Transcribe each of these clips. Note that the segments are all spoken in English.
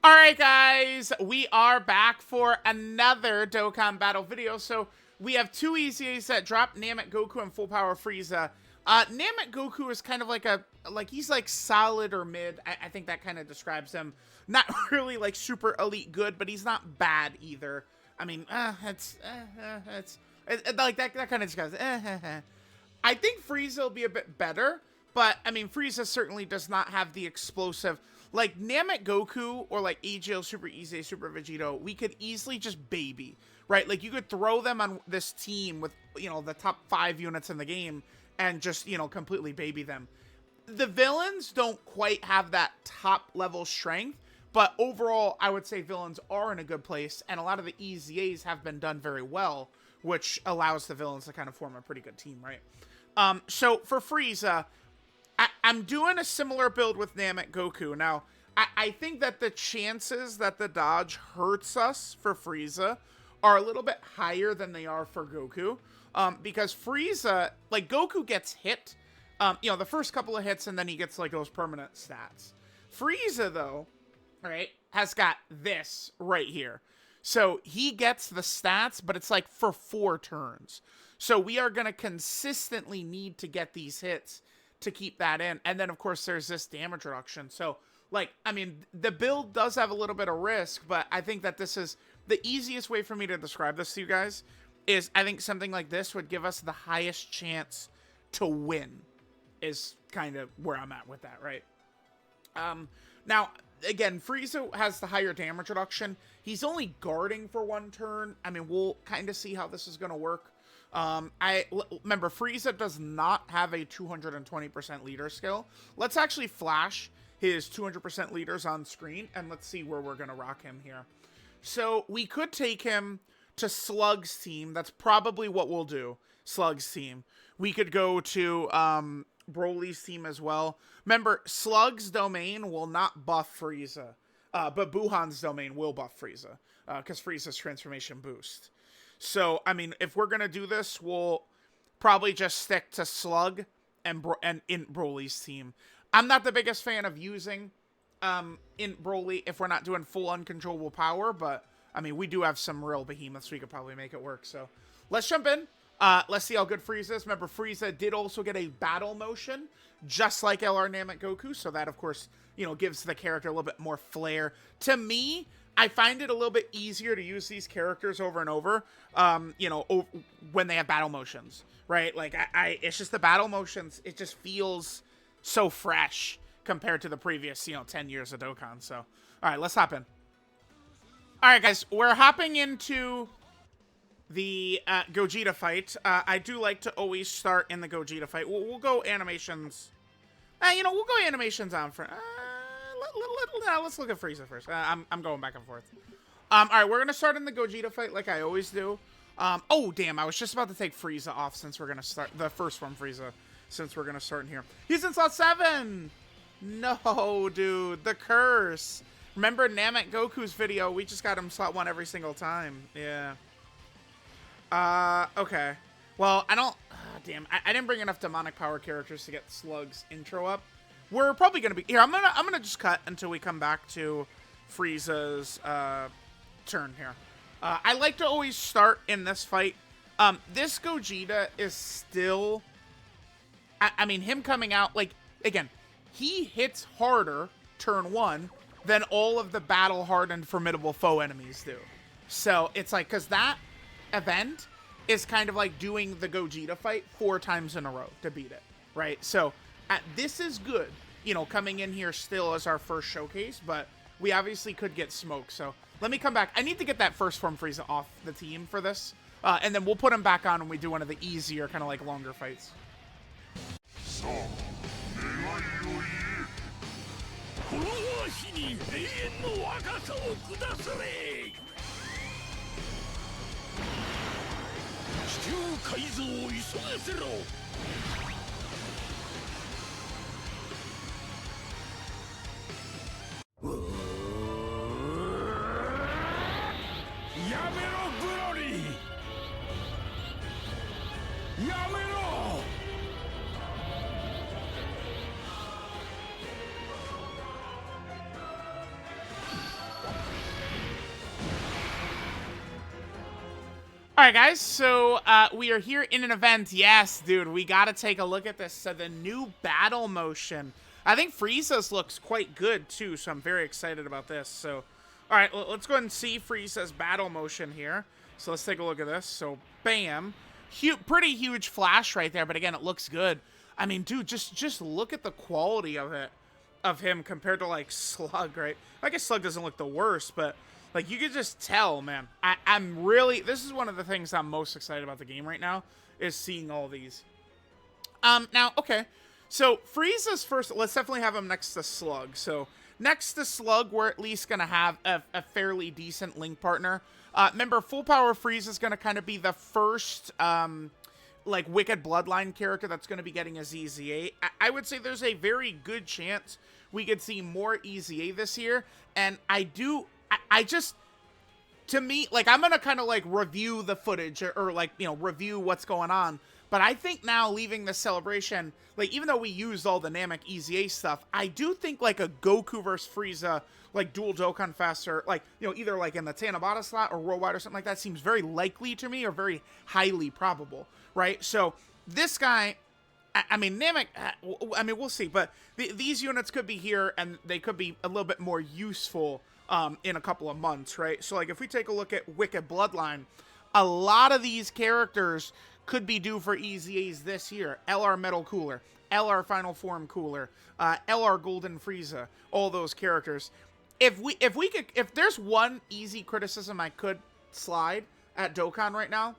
Alright guys, we are back for another Dokkan battle video. So we have two EZAs that drop Namek Goku and full power Frieza. Namek Goku is kind of like he's like solid or mid. I think that kind of describes him. Not really like super elite good, but he's not bad either. I mean, it's like that kind of describes it. I think Frieza will be a bit better, but I mean, Frieza certainly does not have the explosive. Like, Namek Goku or, like, AGL, Super EZA, Super Vegito, we could easily just baby, right? Like, you could throw them on this team with, you know, the top 5 units in the game and just, you know, completely baby them. The villains don't quite have that top-level strength, but overall, I would say villains are in a good place, and a lot of the EZAs have been done very well, which allows the villains to kind of form a pretty good team, right? So, for Frieza, I'm doing a similar build with Namek Goku. Now, I think that the chances that the dodge hurts us for Frieza are a little bit higher than they are for Goku. Because Frieza, like, Goku gets hit, you know, the first couple of hits, and then he gets, like, those permanent stats. Frieza, though, right, has got this right here. So he gets the stats, but it's, like, for 4 turns. So we are going to consistently need to get these hits to keep that in. And then, of course, there's this damage reduction. So, like, I mean, the build does have a little bit of risk, but I think that this is the easiest way for me to describe this to you guys is I think something like this would give us the highest chance to win is kind of where I'm at with that, right? Now, again, Frieza has the higher damage reduction. He's only guarding for 1 turn. I mean, we'll kind of see how this is going to work. Remember, Frieza does not have a 220% leader skill. Let's actually flash his 200% leaders on screen, and let's see where we're going to rock him here. So, we could take him to Slug's team. That's probably what we'll do, Slug's team. We could go to Broly's team as well. Remember, Slug's domain will not buff Frieza, but Buhan's domain will buff Frieza, because Frieza's transformation boost. So, I mean, if we're going to do this, we'll probably just stick to Slug and in Broly's team. I'm not the biggest fan of using in Broly if we're not doing full uncontrollable power, but, I mean, we do have some real behemoths, so we could probably make it work. So, let's jump in. Let's see how good Frieza is. Remember, Frieza did also get a battle motion, just like LR Namek Goku, so that, of course, you know, gives the character a little bit more flair. To me, I find it a little bit easier to use these characters over and over, you know, when they have battle motions, right? Like, it's just the battle motions, it just feels so fresh compared to the previous, you know, 10 years of Dokkan. So, all right, let's hop in. All right, guys, we're hopping into the Gogeta fight. I do like to always start in the Gogeta fight. We'll go animations. You know, we'll go animations on for... let's look at Frieza first. I'm going back and forth. All right, we're going to start in the Gogeta fight like I always do. Oh, damn, I was just about to take Frieza off since we're going to start the first one, Frieza, since we're going to start in here. He's in slot 7! No, dude, the curse. Remember Namek Goku's video? We just got him slot 1 every single time. Yeah. Okay. Well, I don't... damn, I didn't bring enough demonic power characters to get Slug's intro up. We're probably gonna be here. I'm gonna just cut until we come back to Frieza's turn here. I like to always start in this fight. This Gogeta is still. I mean, him coming out, like, again, he hits harder turn 1 than all of the battle hardened formidable foe enemies do. So it's like, because that event is kind of like doing the Gogeta fight 4 times in a row to beat it, right? So. This is good, you know, coming in here still as our first showcase, but we obviously could get smoked. So let me come back. I need to get that first form Frieza off the team for this, and then we'll put him back on when we do one of the easier, kind of like longer fights. All right, guys, so we are here in an event. Yes, dude, we got to take a look at this. So the new battle motion. I think FRIEZA's looks quite good, too, so I'm very excited about this. So, all right, let's go ahead and see FRIEZA's battle motion here. So let's take a look at this. So, bam. Pretty huge flash right there, but again, it looks good. I mean, dude, just look at the quality of it, of him compared to, like, Slug, right? I guess Slug doesn't look the worst, but... like, you could just tell, man. I'm really... this is one of the things I'm most excited about the game right now, is seeing all these. Now, okay. So, FRIEZA's first... let's definitely have him next to Slug. So, next to Slug, we're at least going to have a fairly decent link partner. Remember, Full Power FRIEZA is going to kind of be the first, like, Wicked Bloodline character that's going to be getting a EZA. I would say there's a very good chance we could see more EZA this year. And I just, to me, like, I'm going to kind of, like, review the footage or, like, you know, review what's going on. But I think now, leaving the celebration, like, even though we used all the Namek EZA stuff, I do think, like, a Goku versus Frieza, like, dual Dokkan Fest, or, like, you know, either, like, in the Tanabata slot or worldwide or something like that seems very likely to me, or very highly probable, right? So, this guy... I mean, Namek, I mean, we'll see, but these units could be here, and they could be a little bit more useful in a couple of months, right? So, like, if we take a look at Wicked Bloodline, a lot of these characters could be due for EZAs this year. LR Metal Cooler, LR Final Form Cooler, LR Golden Frieza, all those characters. If there's one easy criticism I could slide at Dokkan right now,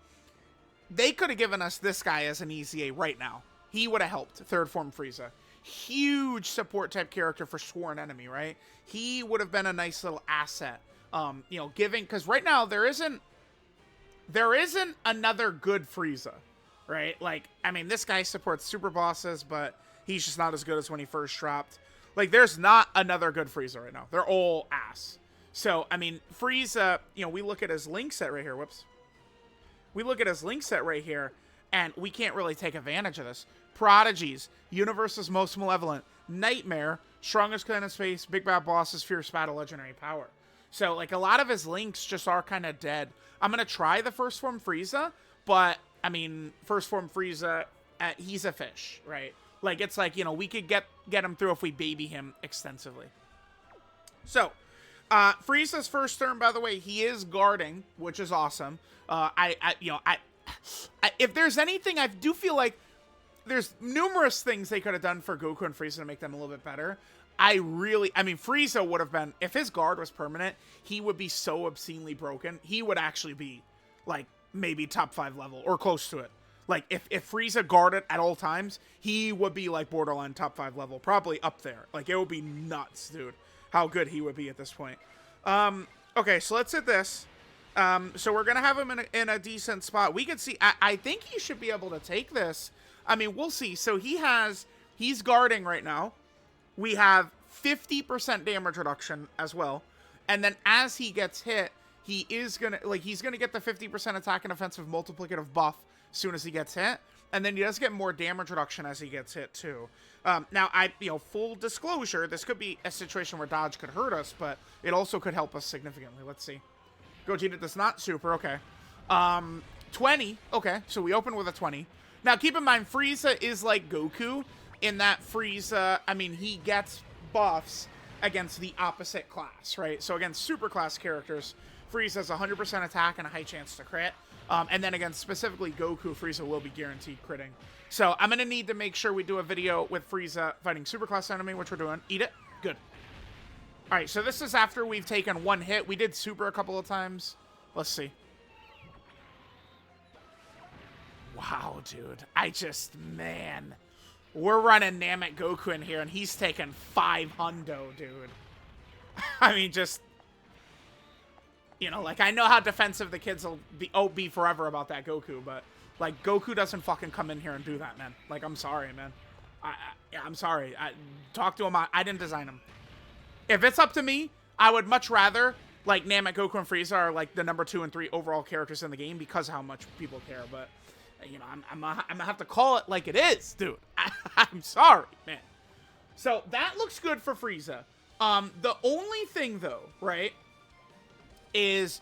they could have given us this guy as an EZA right now. He would have helped, Third Form Frieza. Huge support type character for Sworn Enemy, right? He would have been a nice little asset. You know, because right now there isn't another good Frieza, right? Like, I mean, this guy supports super bosses, but he's just not as good as when he first dropped. Like, there's not another good Frieza right now. They're all ass. So, I mean, Frieza, you know, we look at his link set right here. Whoops. We look at his link set right here, and we can't really take advantage of this. Prodigies, Universe's Most Malevolent, Nightmare, Strongest Clan in Space, Big Bad Bosses, Fierce Battle, Legendary Power. So, like, a lot of his links just are kind of dead. I'm going to try the First Form Frieza, but, I mean, First Form Frieza, he's a fish, right? Like, it's like, you know, we could get him through if we baby him extensively. So, Frieza's first turn, by the way, he is guarding, which is awesome. If there's anything, I do feel like there's numerous things they could have done for Goku and Frieza to make them a little bit better. I mean, Frieza would have been, if his guard was permanent, he would be so obscenely broken. He would actually be, like, maybe top 5 level, or close to it. Like, if Frieza guarded at all times, he would be, like, borderline top 5 level, probably up there. Like, it would be nuts, dude, how good he would be at this point. Okay, so let's hit this. So we're going to have him in a decent spot. We can see, I think he should be able to take this. I mean, we'll see. So he's guarding right now. We have 50% damage reduction as well. And then as he gets hit, he's going to get the 50% attack and offensive multiplicative buff as soon as he gets hit. And then he does get more damage reduction as he gets hit too. Now, full disclosure, this could be a situation where dodge could hurt us, but it also could help us significantly. Let's see. Gogeta does not super. Okay. 20. Okay. So we open with a 20. Now, keep in mind, Frieza is like Goku in that Frieza, I mean, he gets buffs against the opposite class, right? So against super class characters, Frieza has 100% attack and a high chance to crit. And then against specifically Goku, Frieza will be guaranteed critting. So I'm going to need to make sure we do a video with Frieza fighting super class enemy, which we're doing. Eat it. Good. All right, so this is after we've taken one hit. We did super a couple of times. Let's see. Wow, dude. Man. We're running Namek Goku in here, and he's taking 500, dude. I mean, just... you know, like, I know how defensive the kids will be forever about that Goku, but, like, Goku doesn't fucking come in here and do that, man. Like, I'm sorry, man. I'm sorry. Talk to him. I didn't design him. If it's up to me, I would much rather, like, Namek, Goku, and Frieza are, like, the number 2 and 3 overall characters in the game because of how much people care, but... you know, I'm gonna have to call it like it is, dude. I'm sorry, man. So, that looks good for Frieza. The only thing, though, right, is...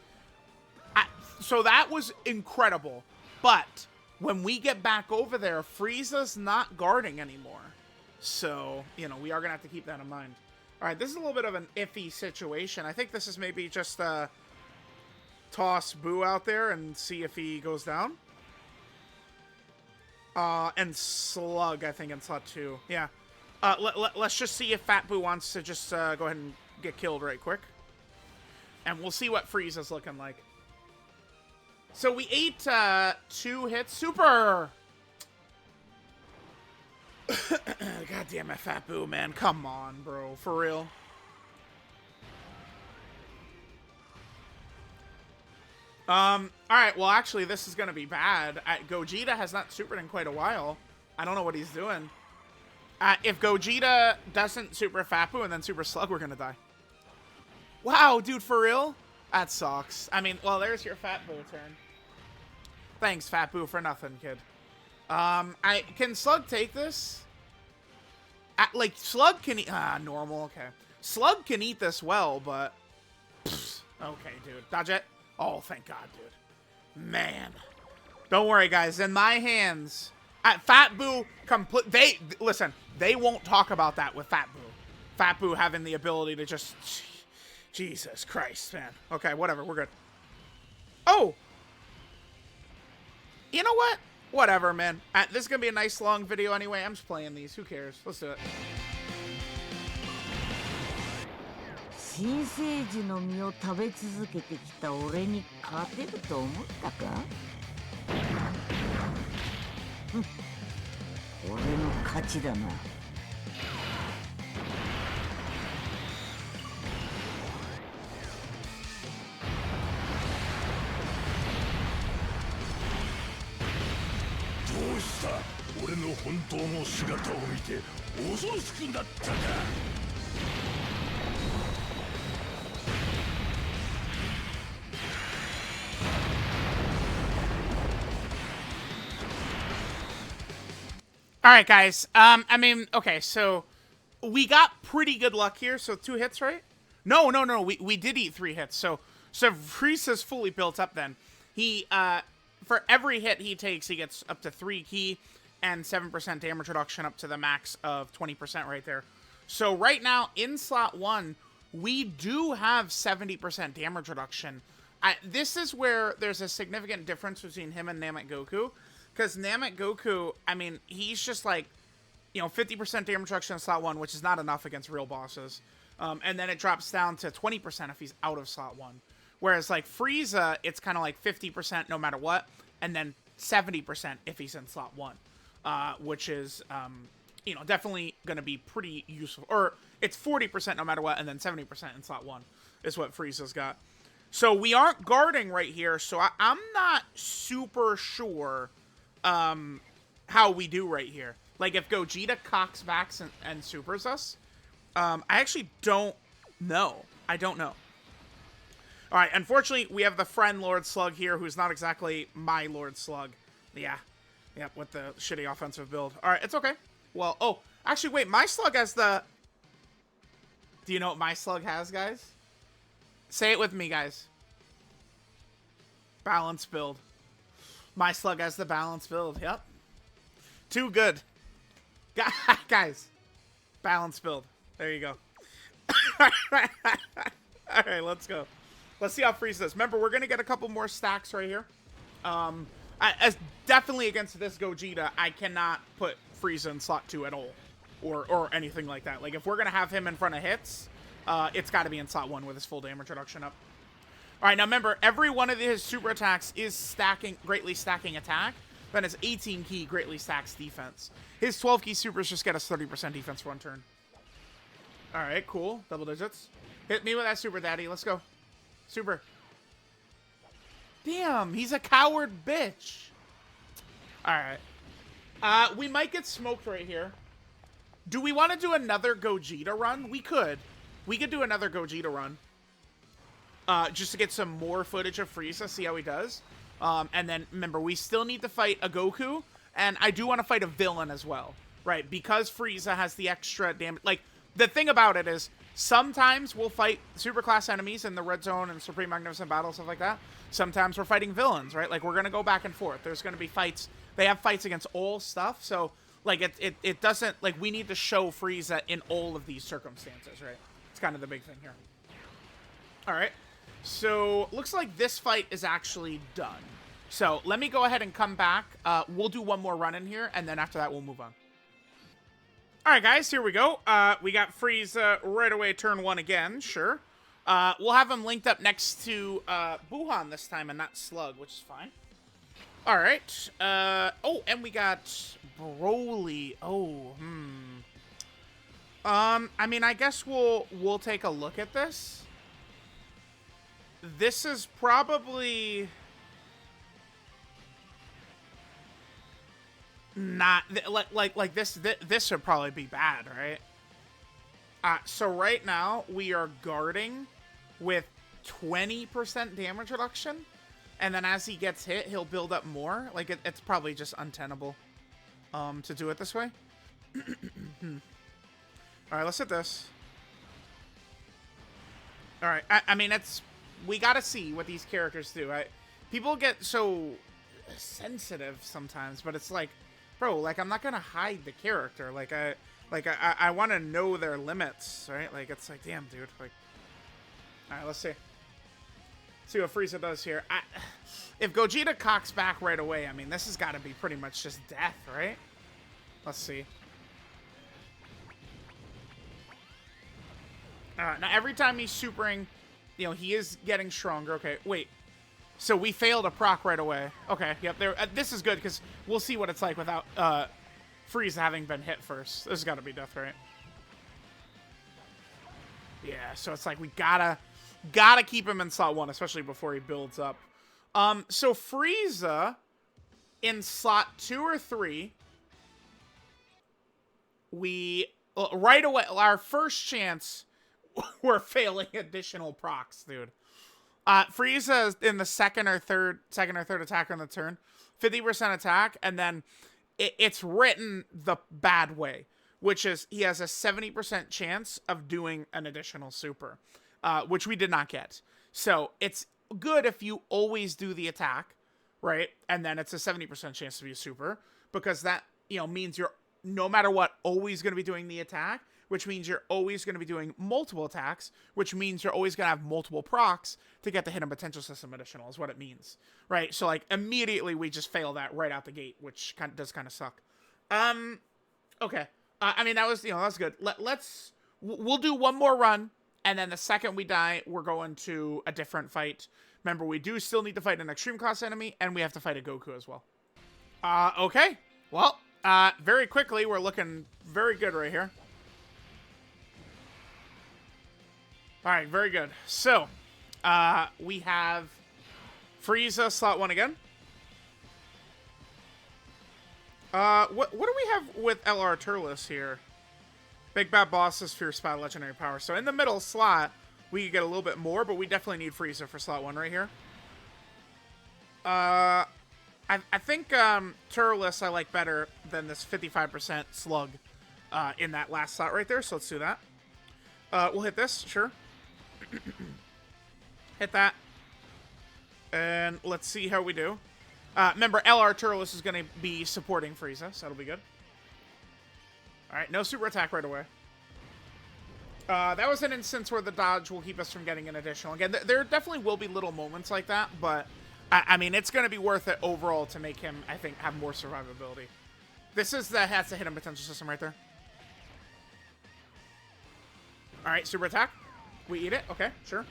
So that was incredible. But when we get back over there, Frieza's not guarding anymore. So, you know, we are going to have to keep that in mind. All right, this is a little bit of an iffy situation. I think this is maybe just toss Boo out there and see if he goes down. And Slug, I think, in slot 2. Yeah. Let's just see if Fat Boo wants to just go ahead and get killed right quick. And we'll see what Frieza's looking like. So we ate 2 hits. Super! God damn it, Fat Boo, man. Come on, bro. For real. Alright, well, actually, this is gonna be bad. Gogeta has not supered in quite a while. I don't know what he's doing. If Gogeta doesn't super Fat Boo and then super Slug, we're gonna die. Wow, dude, for real? That sucks. I mean, well, there's your Fat Boo turn. Thanks, Fat Boo, for nothing, kid. Can Slug take this? Like, Slug can eat... normal, okay. Slug can eat this well, but... Pfft, okay, dude. Dodge it. Oh, thank God, dude. Man. Don't worry, guys. In my hands... Fat Boo... Listen, they won't talk about that with Fat Boo. Fat Boo having the ability to just... Jesus Christ, man. Okay, whatever. We're good. Oh! You know what? Whatever, man. This is going to be a nice long video anyway. I'm just playing these. Who cares? Let's do it. 新生児の実を食べ続けてきた俺に勝てると思ったか俺の勝ちだな。どうした俺の本当の姿を見て恐ろしくなったか All right, guys. I mean, okay, so we got pretty good luck here. So 2 hits, right? No. We did eat 3 hits. So Frieza's fully built up then. He, for every hit he takes, he gets up to 3 ki and 7% damage reduction up to the max of 20% right there. So right now, in slot 1, we do have 70% damage reduction. This is where there's a significant difference between him and Namek Goku. Because Namek Goku, I mean, he's just like, you know, 50% damage reduction in slot 1, which is not enough against real bosses. And then it drops down to 20% if he's out of slot 1. Whereas, like, Frieza, it's kind of like 50% no matter what, and then 70% if he's in slot 1. Which is, you know, definitely going to be pretty useful. Or, it's 40% no matter what, and then 70% in slot 1 is what Frieza's got. So, we aren't guarding right here, so I'm not super sure... how we do right here. Like, if Gogeta cocks back and supers us, I actually don't know. I don't know. Alright, unfortunately, we have the friend Lord Slug here, who's not exactly my Lord Slug. Yeah. Yep, with the shitty offensive build. Alright, it's okay. Well, oh, actually, wait, my Slug has the... Do you know what my Slug has, guys? Say it with me, guys. Balanced build. My Slug has the balanced build. Yep. Too good. Guys. Balanced build. There you go. Alright, let's go. Let's see how Frieza is. Remember, we're going to get a couple more stacks right here. As definitely against this Gogeta, I cannot put Frieza in slot 2 at all. Or anything like that. Like, if we're going to have him in front of hits, it's got to be in slot 1 with his full damage reduction up. Alright, now remember, every one of his super attacks is greatly stacking attack. Then his 18 ki greatly stacks defense. His 12 ki supers just get us 30% defense for 1 turn. Alright, cool. Double digits. Hit me with that super, daddy. Let's go. Super. Damn, he's a coward bitch. Alright. We might get smoked right here. Do we want to do another Gogeta run? We could. We could do another Gogeta run. Just to get some more footage of Frieza, see how he does. And then, remember, we still need to fight a Goku, and I do want to fight a villain as well, right? Because Frieza has the extra damage. Like, the thing about it is, Sometimes we'll fight superclass enemies in the red zone and Supreme Magnificent Battle, stuff like that. Sometimes we're fighting villains, right? Like, we're going to go back and forth. There's going to be fights. They have fights against all stuff. So, like, it doesn't, like, we need to show Frieza in all of these circumstances, right? It's kind of the big thing here. All right. So, looks like this fight is actually done. So, let me go ahead and come back. We'll do one more run in here, and then after that, we'll move on. All right, guys, here we go. We got Frieza right away, turn 1 again, sure. We'll have him linked up next to Buhan this time and not Slug, which is fine. All right. Oh, and we got Broly. Oh, I mean, I guess we'll take a look at this. This is probably not like this would probably be bad, right? So right now we are guarding with 20% damage reduction, and then as he gets hit, he'll build up more. Like it's probably just untenable to do it this way. All right, let's hit this. All right, I mean, we gotta see what these characters do. People get so sensitive sometimes, but it's like, bro, like, I'm not gonna hide the character. I want to know their limits, right? Like, it's like, damn, dude. Like, all right, let's see. See what Frieza does here. If Gogeta cocks back right away, I mean, this has got to be pretty much just death, right? Let's see. Now, every time he's supering, you know, he is getting stronger. Okay, wait. So we failed a proc right away. Okay, yep. There. This is good because we'll see what it's like without Frieza having been hit first. This has got to be death, right? Yeah. So it's like we gotta keep him in slot 1, especially before he builds up. So Frieza in slot 2 or 3, we right away our first chance. We're failing additional procs, dude. Frieza is in the second or third attack on the turn, 50% attack, and then it's written the bad way, which is he has a 70% chance of doing an additional super, which we did not get. So it's good if you always do the attack, right? And then it's a 70% chance to be a super, because that, you know, means you're no matter what always going to be doing the attack, which means you're always going to be doing multiple attacks, which means you're always going to have multiple procs to get the hidden potential system additional, is what it means, right? So, like, immediately we just fail that right out the gate, which does kind of suck. Okay. I mean, that was, you know, that's good. We'll do one more run, and then the second we die, we're going to a different fight. Remember, we do still need to fight an extreme class enemy, and we have to fight a Goku as well. Okay. Well, very quickly, we're looking very good right here. All right, very good. So, we have Frieza, slot 1 again. What do we have with LR Turles here? Big Bad Bosses, Fierce Battle, Legendary Power. So, in the middle slot, we could get a little bit more, but we definitely need Frieza for slot 1 right here. I think Turles I like better than this 55% slug in that last slot right there, so let's do that. We'll hit this, sure. Hit that. And let's see how we do. Remember, LR Turles is going to be supporting Frieza, so that'll be good. Alright, no super attack right away. That was an instance where the dodge will keep us from getting an additional. Again, there definitely will be little moments like that, but I mean, it's going to be worth it overall to make him, I think, have more survivability. This is that's the hidden potential system right there. Alright, super attack. We eat it? Okay, sure.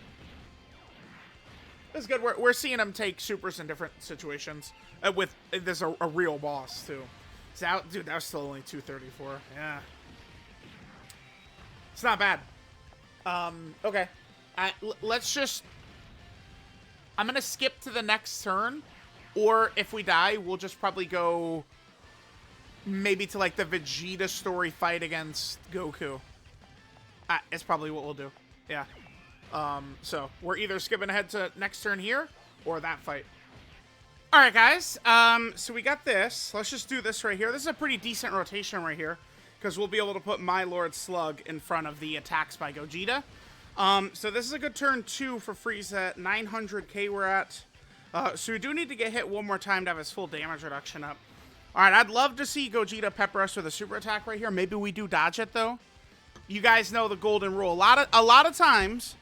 This is good. We're seeing him take supers in different situations. With there's a real boss, too. So dude, that was still only 234. Yeah. It's not bad. Okay. Let's just... I'm going to skip to the next turn. Or if we die, we'll just probably go... maybe to, like, the Vegeta story fight against Goku. It's probably what we'll do. Yeah. So we're either skipping ahead to next turn here or that fight. All right, guys. So we got this. Let's just do this right here. This is a pretty decent rotation right here because we'll be able to put My Lord Slug in front of the attacks by Gogeta. So this is a good turn 2 for Frieza. 900k we're at. So we do need to get hit one more time to have his full damage reduction up. Alright, I'd love to see Gogeta pepper us with a super attack right here. Maybe we do dodge it, though. You guys know the golden rule. A lot of times,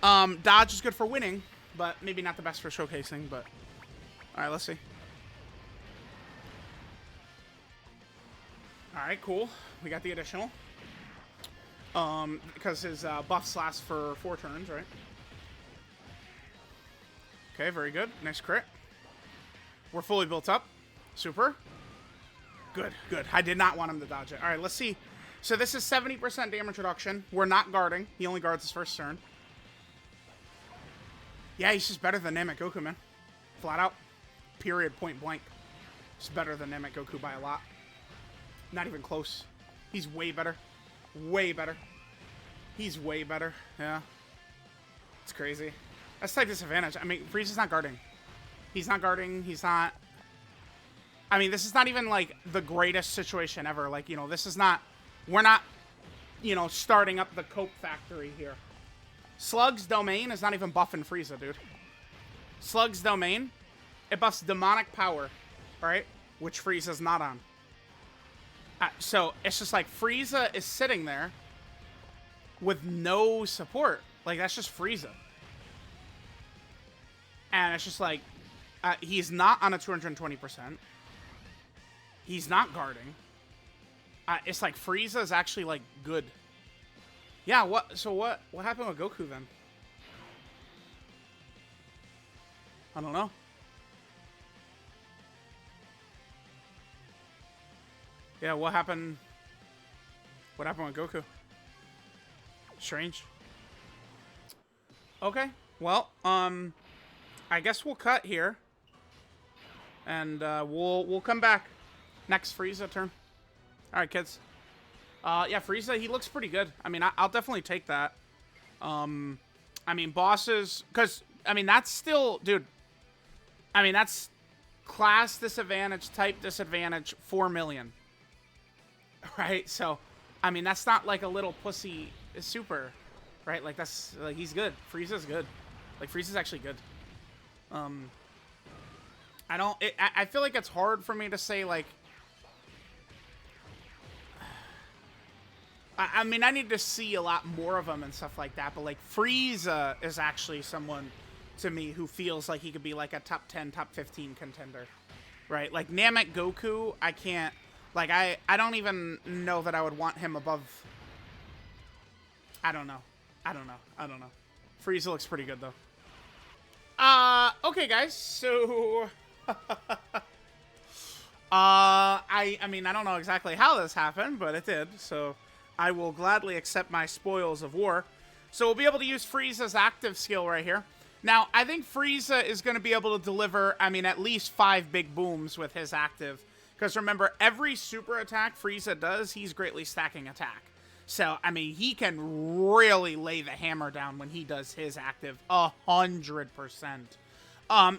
dodge is good for winning, but maybe not the best for showcasing, but... Alright, let's see. Alright, cool. We got the additional. Because his buffs last for 4 turns, right? Okay, very good. Nice crit. We're fully built up. Super. Good, good. I did not want him to dodge it. Alright, let's see. So this is 70% damage reduction. We're not guarding. He only guards his first turn. Yeah, he's just better than Namek Goku, man. Flat out. Period, point blank. He's better than Namek Goku by a lot. Not even close. He's way better. Way better. He's way better. Yeah. It's crazy. That's type disadvantage. I mean, Frieza's not guarding. He's not guarding. He's not... I mean, this is not even, like, the greatest situation ever. Like, you know, this is not... We're not, you know, starting up the Cope factory here. Slug's domain is not even buffing Frieza, dude. Slug's domain, it buffs demonic power, right? Which Frieza's not on. So, it's just like Frieza is sitting there with no support. Like, that's just Frieza. And it's just like, he's not on a 220%. He's not guarding. It's like Frieza is actually, like, good. Yeah, what? So what happened with Goku, then? I don't know. Yeah, what happened? What happened with Goku? Strange. Okay, well, I guess we'll cut here. And, we'll come back. Next Frieza turn. Alright, kids. Yeah, Frieza, he looks pretty good. I mean, I'll definitely take that. I mean, bosses... Because, I mean, that's still... Dude. I mean, that's class disadvantage, type disadvantage, 4 million. Right? So, I mean, that's not like a little pussy super. Right? Like, that's... Like, he's good. Frieza's good. Like, Frieza's actually good. I don't... I feel like it's hard for me to say, like... I mean, I need to see a lot more of him and stuff like that, but, like, Frieza is actually someone, to me, who feels like he could be, like, a top 10, top 15 contender, right? Like, Namek Goku, I can't, like, I don't even know that I would want him above, I don't know. Frieza looks pretty good, though. Okay, guys, so, I mean, I don't know exactly how this happened, but it did, so... I will gladly accept my spoils of war. So we'll be able to use Frieza's active skill right here. Now, I think Frieza is going to be able to deliver, I mean, at least 5 big booms with his active. Because remember, every super attack Frieza does, he's greatly stacking attack. So, I mean, he can really lay the hammer down when he does his active 100%.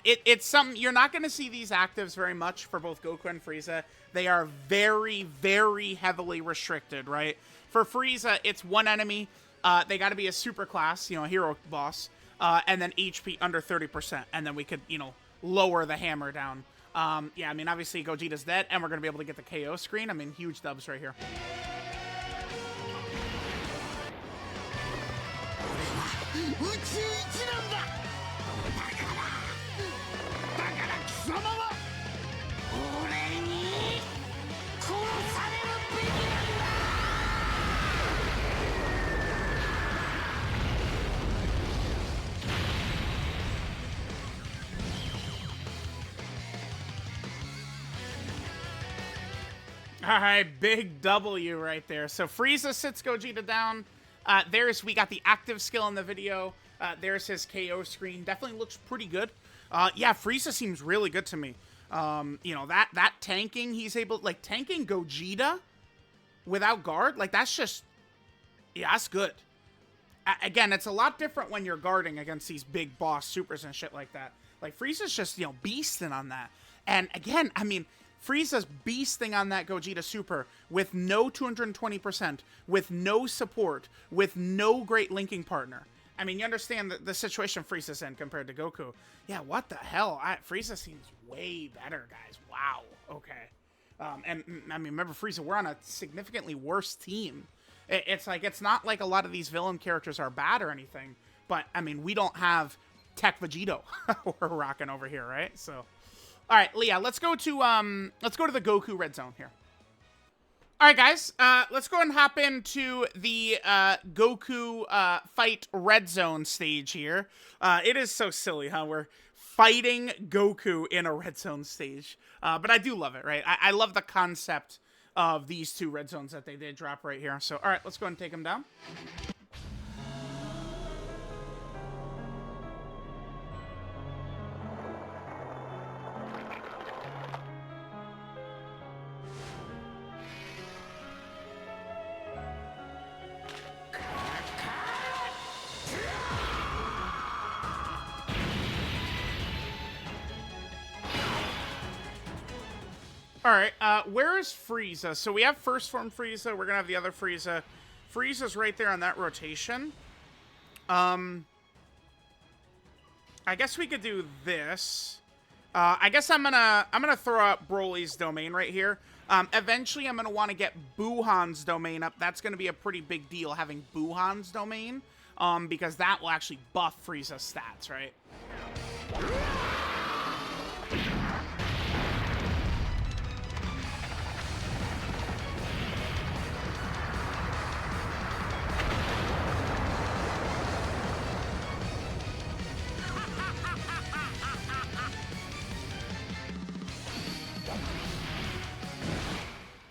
It's something, you're not going to see these actives very much for both Goku and Frieza. They are very, very heavily restricted, right? For Frieza, it's one enemy. They got to be a super class, you know, a hero boss. And then HP under 30%. And then we could, you know, lower the hammer down. Yeah, I mean, obviously Gogeta's dead. And we're going to be able to get the KO screen. I mean, huge dubs right here. Alright, big W right there. So Frieza sits Gogeta down. We got the active skill in the video. There's his KO screen. Definitely looks pretty good. Yeah, Frieza seems really good to me. You know, that tanking, he's able, like, tanking Gogeta without guard, like, that's just, yeah, that's good. Again, it's a lot different when you're guarding against these big boss supers and shit like that. Like, Frieza's just, you know, beasting on that. And again, I mean, Frieza's beasting on that Gogeta Super with no 220%, with no support, with no great linking partner. I mean, you understand the situation Frieza's in compared to Goku. Yeah, what the hell? Frieza seems way better, guys. Wow. Okay. And I mean, remember, Frieza, we're on a significantly worse team. It's like, it's not like a lot of these villain characters are bad or anything, but I mean, we don't have Tech Vegito we're rocking over here, right? So, all right, Leah, let's go to the Goku red zone here. All right, guys, let's go ahead and hop into the Goku fight red zone stage here. It is so silly, huh? We're fighting Goku in a red zone stage, but I do love it, right? I love the concept of these two red zones that they did drop right here. So, all right, let's go ahead and take them down. All right, where is Frieza? So we have first form Frieza. We're gonna have the other Frieza. Frieza's right there on that rotation. I guess we could do this. I guess I'm gonna throw out Broly's domain right here. Eventually, I'm gonna want to get Buhan's domain up. That's gonna be a pretty big deal having Buhan's domain, because that will actually buff Frieza's stats, right?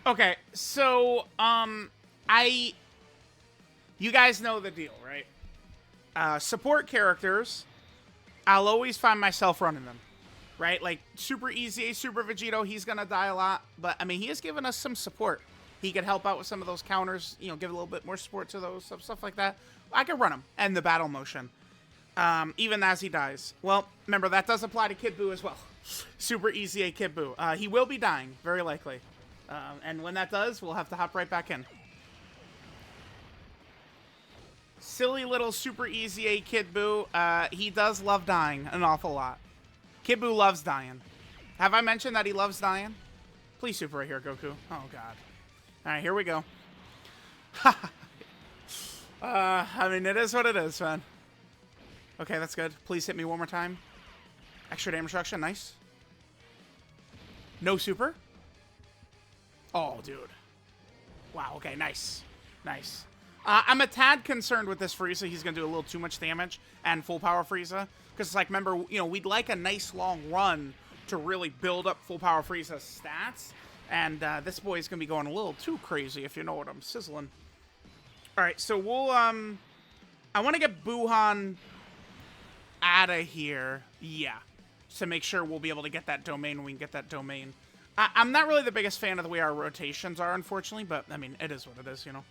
Okay, so, you guys know the deal, right? Support characters, I'll always find myself running them, right? Like, Super EZA, Super Vegito, he's gonna die a lot, but, I mean, he has given us some support. He could help out with some of those counters, you know, give a little bit more support to those, stuff like that. I could run him, and the battle motion, even as he dies. Well, remember, that does apply to Kid Buu as well. Super EZA Kid Buu. He will be dying, very likely. And when that does, we'll have to hop right back in. Silly little Super EZA Kid Buu. He does love dying an awful lot. Kid Buu loves dying. Have I mentioned that he loves dying? Please super right here, Goku. Oh, God. Alright, here we go. I mean, it is what it is, man. Okay, that's good. Please hit me one more time. Extra damage reduction. Nice. No super. Oh, dude. Wow, okay, nice. Nice. I'm a tad concerned with this Frieza. He's going to do a little too much damage and full power Frieza. Because, like, remember, you know, we'd like a nice long run to really build up full power Frieza's stats. And this boy is going to be going a little too crazy, if you know what I'm sizzling. Alright, so we'll, I want to get Buhan out of here. Yeah. To make sure we'll be able to get that domain when we can get that domain. I'm not really the biggest fan of the way our rotations are, unfortunately, but, I mean, it is what it is, you know.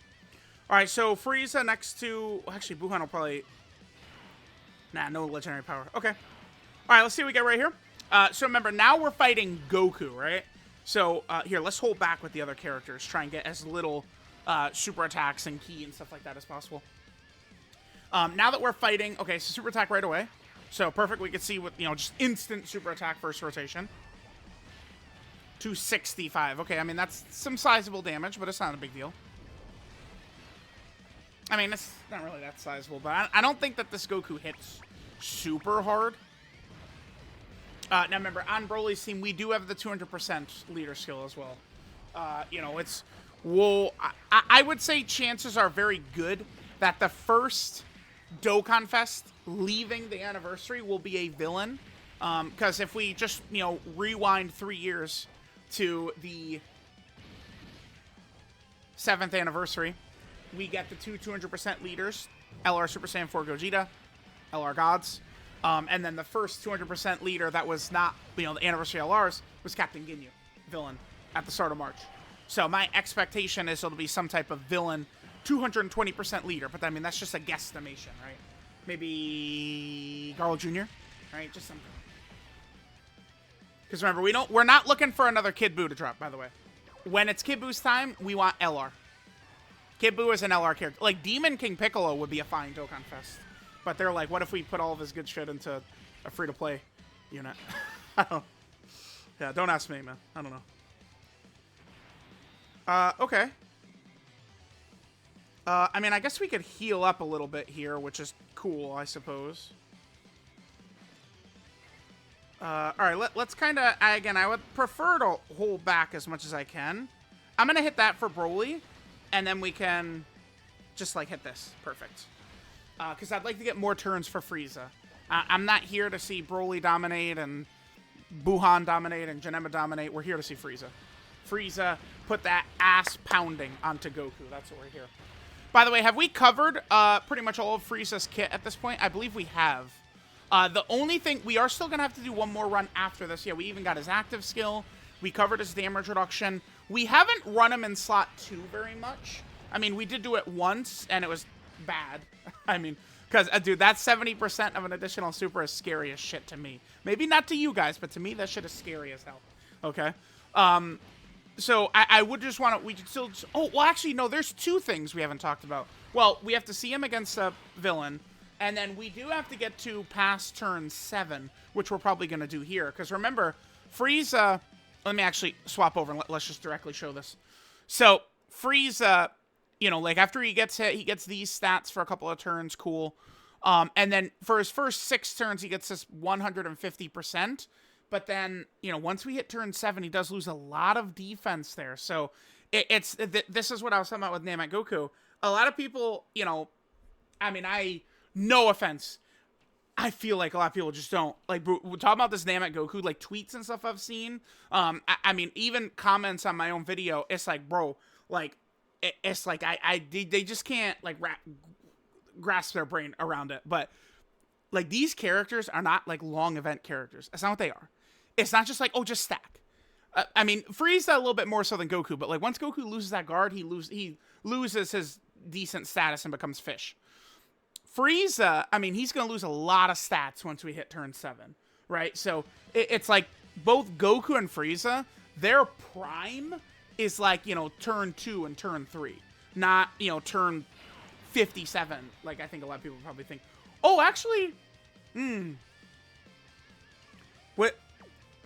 Alright, so Frieza next to... Actually, Buhan will probably... Nah, no legendary power. Okay. Alright, let's see what we get right here. So remember, now we're fighting Goku, right? So, here, let's hold back with the other characters. Try and get as little super attacks and ki and stuff like that as possible. Now that we're fighting... Okay, so super attack right away. So, perfect. We can see with, you know, just instant super attack first rotation. 265. Okay, I mean, that's some sizable damage, but it's not a big deal. I mean, it's not really that sizable, but I don't think that this Goku hits super hard. Now, remember, on Broly's team, we do have the 200% leader skill as well. You know, it's... Well, I would say chances are very good that the first Dokkan Fest leaving the anniversary will be a villain. Because if we just, you know, rewind 3 years... to the 7th anniversary, we get the two 200% leaders, LR Super Saiyan 4 Gogeta, LR Gods, and then the first 200% leader that was not, you know, the anniversary LRs was Captain Ginyu, villain, at the start of March. So my expectation is it'll be some type of villain 220% leader, but I mean, that's just a guesstimation, right? Maybe Garl Jr., right? Just something. Because remember, we're not looking for another Kid Buu to drop, by the way. When it's Kid Buu's time, we want LR. Kid Buu is an LR character. Like, Demon King Piccolo would be a fine Dokkan Fest. But they're like, what if we put all of his good shit into a free-to-play unit? I don't. Yeah, don't ask me, man. I don't know. Okay. I mean, I guess we could heal up a little bit here, which is cool, I suppose. Alright, let's kind of... Again, I would prefer to hold back as much as I can. I'm going to hit that for Broly, and then we can just, like, hit this. Perfect. Because I'd like to get more turns for Frieza. I'm not here to see Broly dominate and Buhan dominate and Janemba dominate. We're here to see Frieza. Frieza put that ass pounding onto Goku. That's what we're here. By the way, have we covered pretty much all of Frieza's kit at this point? I believe we have. The only thing, we are still going to have to do one more run after this. Yeah, we even got his active skill. We covered his damage reduction. We haven't run him in slot 2 very much. I mean, we did do it once, and it was bad. I mean, because, dude, that 70% of an additional super is scary as shit to me. Maybe not to you guys, but to me, that shit is scary as hell. Okay? So I would just want to, we could still, oh, well, actually, no, there's 2 things we haven't talked about. Well, we have to see him against a villain, and then we do have to get to past turn 7, which we're probably going to do here. Because remember, Frieza, let me actually swap over and let's just directly show this. So, Frieza, you know, like, after he gets hit, he gets these stats for a couple of turns, cool. And then for his first 6 turns, he gets this 150%. But then, you know, once we hit turn 7, he does lose a lot of defense there. So, this is what I was talking about with Namek Goku. A lot of people, you know, I mean, no offense, I feel like a lot of people just don't. Like, we're talking about this Namek Goku, like, tweets and stuff I've seen. I mean, even comments on my own video, it's like, bro, like, it's like, they just can't, like, grasp their brain around it. But, like, these characters are not, like, long event characters. That's not what they are. It's not just like, oh, just stack. I mean, Frieza a little bit more so than Goku, but, like, once Goku loses that guard, he loses his decent status and becomes fish. Frieza, I mean, he's going to lose a lot of stats once we hit turn 7, right? So, it's like, both Goku and Frieza, their prime is like, you know, turn 2 and turn 3. Not, you know, turn 57, like I think a lot of people probably think. Oh, actually, what?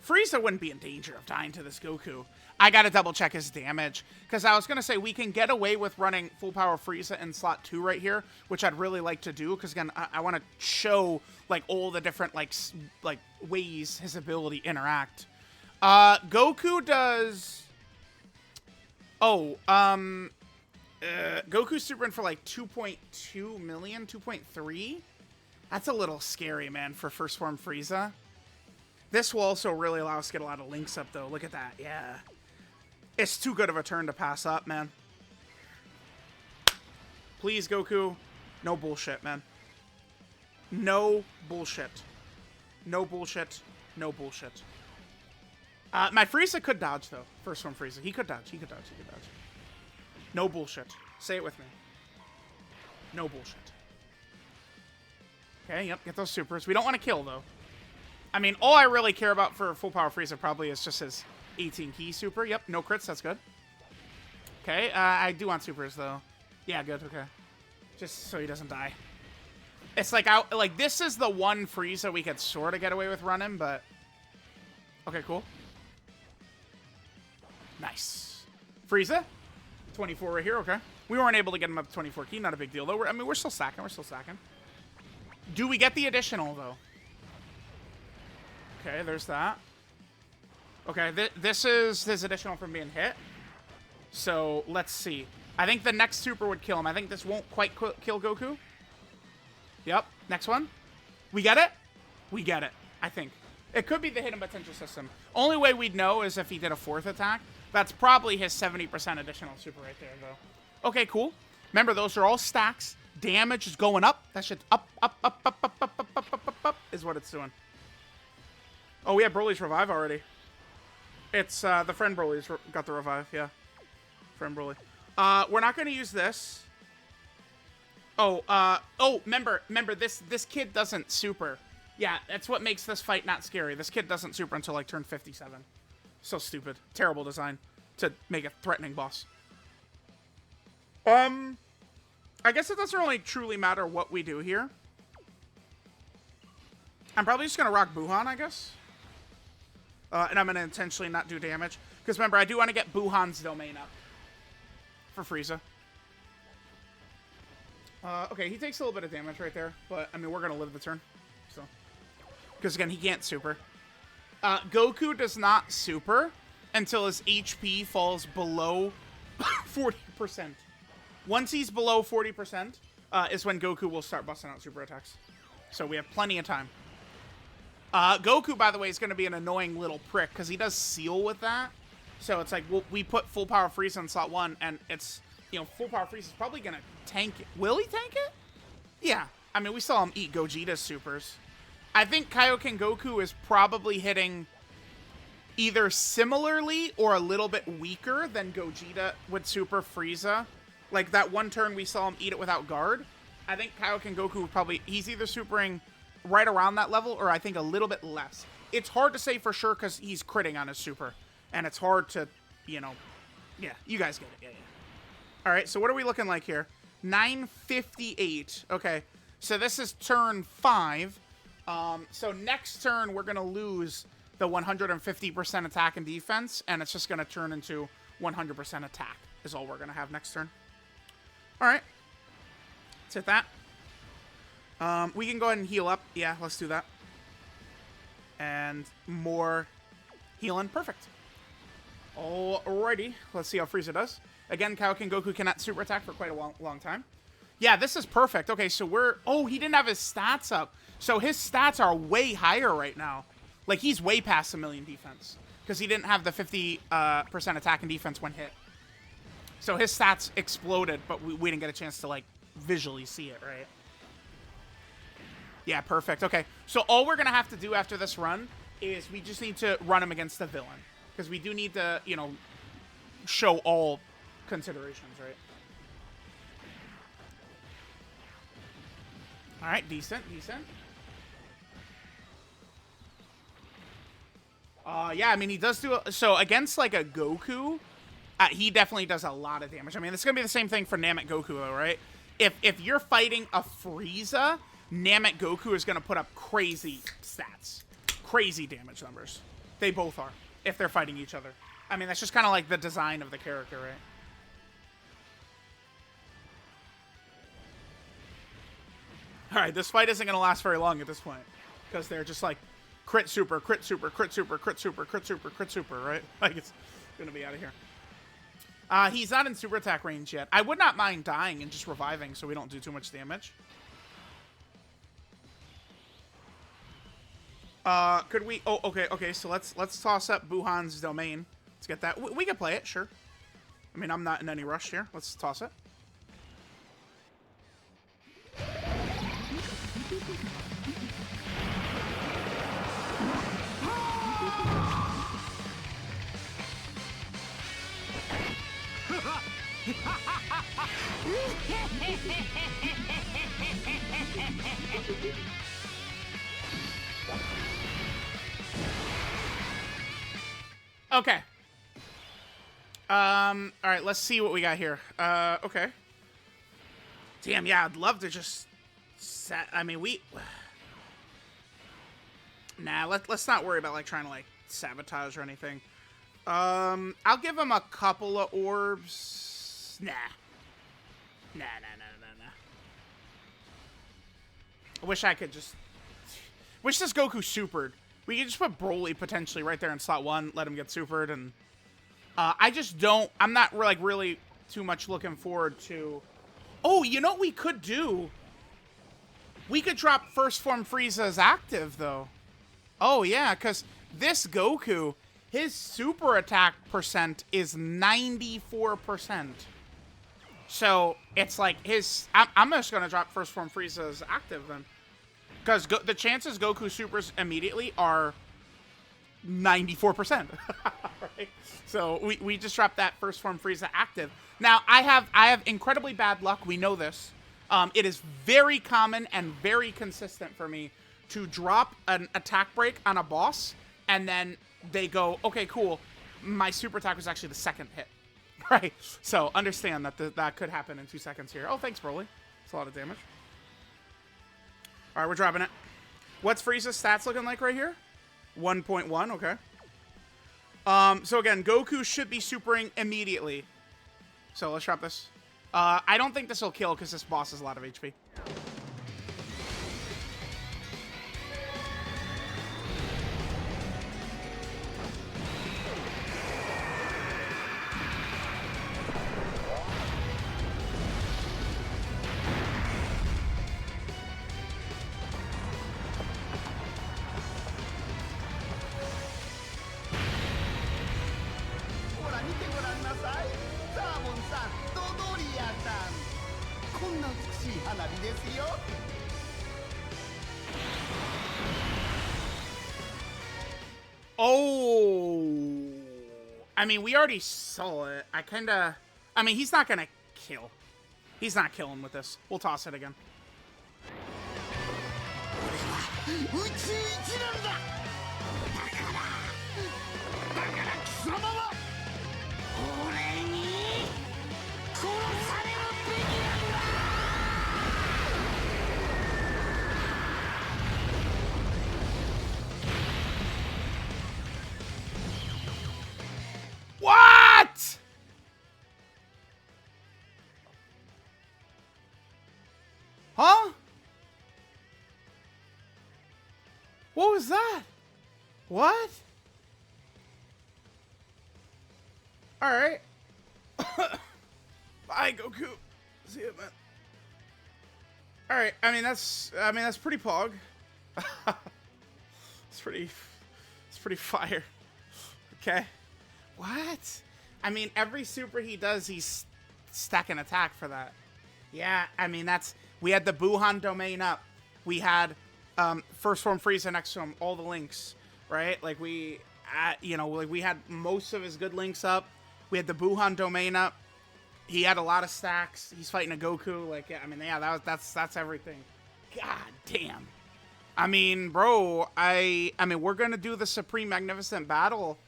Frieza wouldn't be in danger of dying to this Goku. I gotta double check his damage, because I was gonna say we can get away with running full power Frieza in slot 2 right here, which I'd really like to do, because again, I want to show like all the different like ways his ability interact. Goku does. Oh, Goku's super in for like 2.2 million, 2.3. That's a little scary, man, for first form Frieza. This will also really allow us to get a lot of links up, though. Look at that. Yeah. It's too good of a turn to pass up, man. Please, Goku. No bullshit, man. No bullshit. No bullshit. No bullshit. My Frieza could dodge, though. First form Frieza. He could dodge. He could dodge. He could dodge. No bullshit. Say it with me. No bullshit. Okay, yep. Get those supers. We don't want to kill, though. I mean, all I really care about for full power Frieza probably is just his 18 key super. Yep, no crits. That's good. Okay, I do want supers, though. Yeah, good. Okay. Just so he doesn't die. It's like, this is the one Frieza we could sort of get away with running, but... Okay, cool. Nice. Frieza. 24 right here, okay. We weren't able to get him up to 24 key. Not a big deal, though. I mean, we're still stacking. We're still stacking. Do we get the additional, though? Okay, there's that. Okay, this is his additional from being hit. So, let's see. I think the next super would kill him. I think this won't quite kill Goku. Yep, next one. We get it? We get it, I think. It could be the hidden potential system. Only way we'd know is if he did a 4th attack. That's probably his 70% additional super right there, though. Okay, cool. Remember, those are all stacks. Damage is going up. That shit's up, is what it's doing. Oh, we have Broly's revive already. It's, the friend Broly's got the revive, yeah. Friend Broly. We're not going to use this. Oh, remember, this kid doesn't super. Yeah, that's what makes this fight not scary. This kid doesn't super until like turn 57. So stupid. Terrible design to make a threatening boss. I guess it doesn't really truly matter what we do here. I'm probably just going to rock Buhan, I guess. And I'm going to intentionally not do damage. Because remember, I do want to get Buhan's domain up for Frieza. Okay, he takes a little bit of damage right there. But, I mean, we're going to live the turn. So, because, again, he can't super. Goku does not super until his HP falls below 40%. Once he's below 40%, is when Goku will start busting out super attacks. So we have plenty of time. Goku, by the way, is going to be an annoying little prick because he does seal with that. So it's like we put full power Frieza in slot 1, and it's, you know, full power Frieza is probably going to tank it. Will he tank it? Yeah. I mean, we saw him eat Gogeta's supers. I think Kaioken Goku is probably hitting either similarly or a little bit weaker than Gogeta with super Frieza. Like that one turn we saw him eat it without guard. I think Kaioken Goku probably, he's either supering right around that level or I think a little bit less. It's hard to say for sure because he's critting on his super. And it's hard to, you know, yeah, you guys get it. Yeah, yeah. All right, so what are we looking like here? 958. Okay, so this is turn 5. So next turn, we're going to lose the 150% attack and defense, and it's just going to turn into 100% attack is all we're going to have next turn. All right. Let's hit that. We can go ahead and heal up. Yeah, let's do that. And more healing. Perfect. Alrighty. Let's see how Frieza does. Again, Kaioken Goku cannot super attack for quite a long time. Yeah, this is perfect. Okay, so we're... Oh, he didn't have his stats up. So his stats are way higher right now. Like, he's way past 1,000,000 defense. Because he didn't have the 50% attack and defense when hit. So his stats exploded, but we didn't get a chance to, like, visually see it, right? Yeah, perfect. Okay, so all we're going to have to do after this run is we just need to run him against the villain. Because we do need to, you know, show all considerations, right? All right, decent. Yeah, I mean, he does do... So, against, like, a Goku, he definitely does a lot of damage. I mean, it's going to be the same thing for Namek Goku, though, right? If you're fighting a Frieza, Namek Goku is going to put up crazy stats. Crazy damage numbers. They both are, if they're fighting each other. I mean, that's just kind of like the design of the character, right? Alright, this fight isn't going to last very long at this point. Because they're just like, crit super, crit super, crit super, crit super, crit super, crit super, right? Like, it's going to be out of here. He's not in super attack range yet. I would not mind dying and just reviving so we don't do too much damage. Could we... Oh, okay, so let's toss up Buhan's domain. Let's get that. We can play it, sure. I mean, I'm not in any rush here. Let's toss it. Okay. All right, let's see what we got here. Okay. Damn, yeah, I'd love to just set... I mean, Nah, let's not worry about, like, trying to, like, sabotage or anything. I'll give him a couple of orbs. Nah. Nah. I wish I could just... Wish this Goku supered. We could just put Broly potentially right there in slot 1, let him get supered, and... I just don't... I'm not, like, really too much looking forward to... Oh, you know what we could do? We could drop First Form Frieza as active, though. Oh, yeah, because this Goku, his super attack percent is 94%. So, it's like his... I'm just going to drop First Form Frieza as active, then. Because the chances Goku supers immediately are 94%. Right? So we just dropped that First Form Frieza active. Now I have incredibly bad luck. We know this. It is very common and very consistent for me to drop an attack break on a boss, and then they go, okay, cool, my super attack was actually the second hit, right? So understand that that could happen in 2 seconds here. Oh, thanks, Broly. That's a lot of damage. All right, we're dropping it. What's Frieza's stats looking like right here? 1.1, okay. So again, Goku should be supering immediately. So let's drop this. I don't think this will kill because this boss has a lot of HP. Oh, I mean, we already saw it. I mean, he's not gonna kill. He's not killing with this. We'll toss it again. What? Huh? What was that? What? All right. Bye, Goku. See you, man. All right. I mean, that's pretty pog. It's pretty fire. Okay. What? I mean, every super he does, he's stacking attack for that. Yeah, I mean, we had the Buhan domain up. We had first form Frieza next to him, all the links, right? Like we had most of his good links up. We had the Buhan domain up. He had a lot of stacks. He's fighting a Goku. Like, yeah, I mean, yeah, that's everything. God damn. I mean, bro, I mean, we're gonna do the Supreme Magnificent Battle.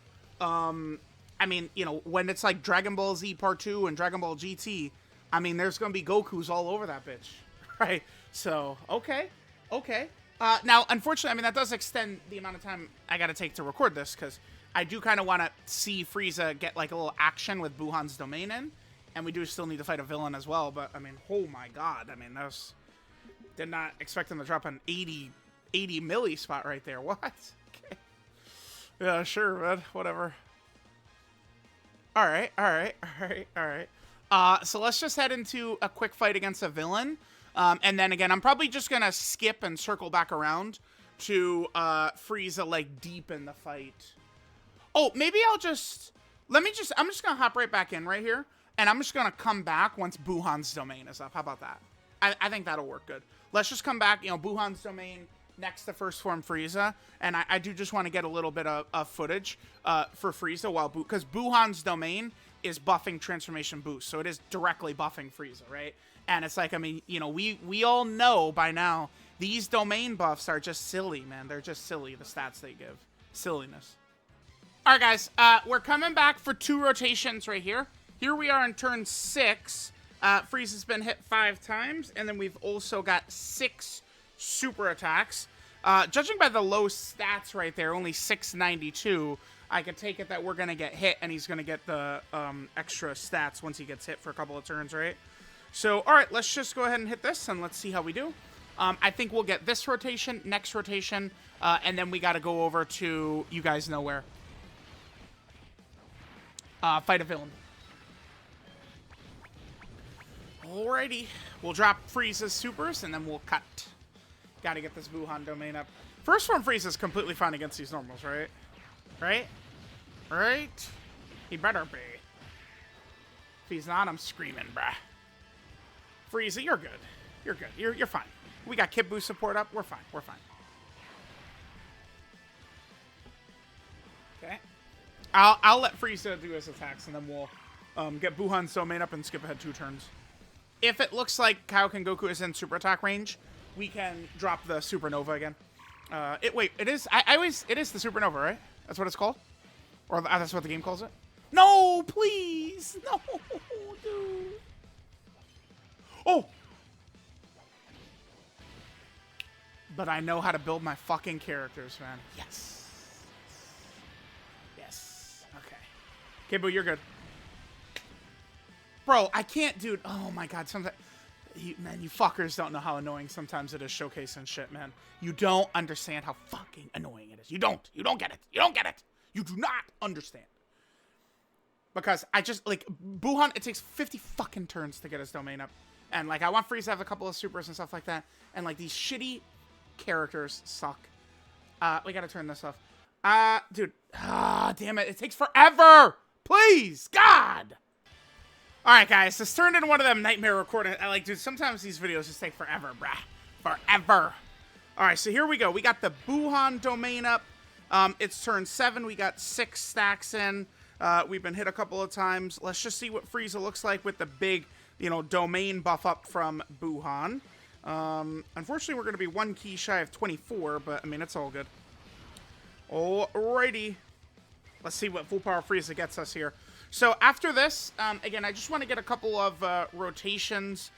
I mean, you know, when it's like Dragon Ball Z Part 2 and Dragon Ball GT, I mean, there's going to be Gokus all over that bitch, right? So, okay. Now, unfortunately, I mean, that does extend the amount of time I got to take to record this, because I do kind of want to see Frieza get, like, a little action with Buhan's domain in, and we do still need to fight a villain as well, but, I mean, oh my god, I mean, that was... Did not expect him to drop an 80 milli spot right there. What? Okay. Yeah, sure, man. Whatever. All right. So let's just head into a quick fight against a villain. And then again, I'm probably just going to skip and circle back around to Frieza, like, deep in the fight. Oh, maybe I'm just going to hop right back in right here. And I'm just going to come back once Buhan's domain is up. How about that? I think that'll work good. Let's just come back, you know, Buhan's domain next to first form Frieza, and I do just want to get a little bit of footage for Frieza because Buhan's domain is buffing transformation boost, so it is directly buffing Frieza, right? And it's like, I mean, you know, we all know by now these domain buffs are just silly, man. They're just silly, the stats they give. Silliness. All right, guys, we're coming back for 2 rotations right here. Here we are in turn 6. Frieza's been hit 5 times, and then we've also got 6 super attacks. Judging by the low stats right there, only 692, I could take it that we're going to get hit, and he's going to get the extra stats once he gets hit for a couple of turns, right? So, all right, let's just go ahead and hit this, and let's see how we do. I think we'll get this rotation, next rotation, and then we got to go over to you guys know where. Fight a villain. Alrighty. We'll drop Frieza's supers, and then we'll cut. Gotta get this Buhan domain up. First form Frieza's completely fine against these normals, right? Right? He better be. If he's not, I'm screaming, bruh. Frieza, you're good. You're good. You're fine. We got Kid Buu support up. We're fine. Okay. I'll let Frieza do his attacks, and then we'll get Buhan's domain up and skip ahead 2 turns. If it looks like Kaioken Goku is in super attack range, we can drop the supernova again. Wait, it is. It is the supernova, right? That's what it's called, or that's what the game calls it. No, please, no, dude. Oh. But I know how to build my fucking characters, man. Yes. Yes. Okay. Okay, Boo, you're good. Bro, I can't, dude. Oh my god, sometimes... Man, you fuckers don't know how annoying sometimes it is showcasing shit, man. You don't understand how fucking annoying it is. You don't. You don't get it. You don't get it. You do not understand. Because I just, like, Buhan, it takes 50 fucking turns to get his domain up. And, like, I want Frieza to have a couple of supers and stuff like that. And, like, these shitty characters suck. We gotta turn this off. Dude. Damn it. It takes forever. Please. God. Alright, guys. This turned into one of them nightmare recordings. Like, dude, sometimes these videos just take forever, bruh. Forever. Alright, so here we go. We got the Buhan domain up. It's turn 7. We got 6 stacks in. We've been hit a couple of times. Let's just see what Frieza looks like with the big, you know, domain buff up from Buhan. Unfortunately, we're going to be 1 key shy of 24, but, I mean, it's all good. Alrighty. Let's see what full power Frieza gets us here. So, after this, again, I just want to get a couple of rotations.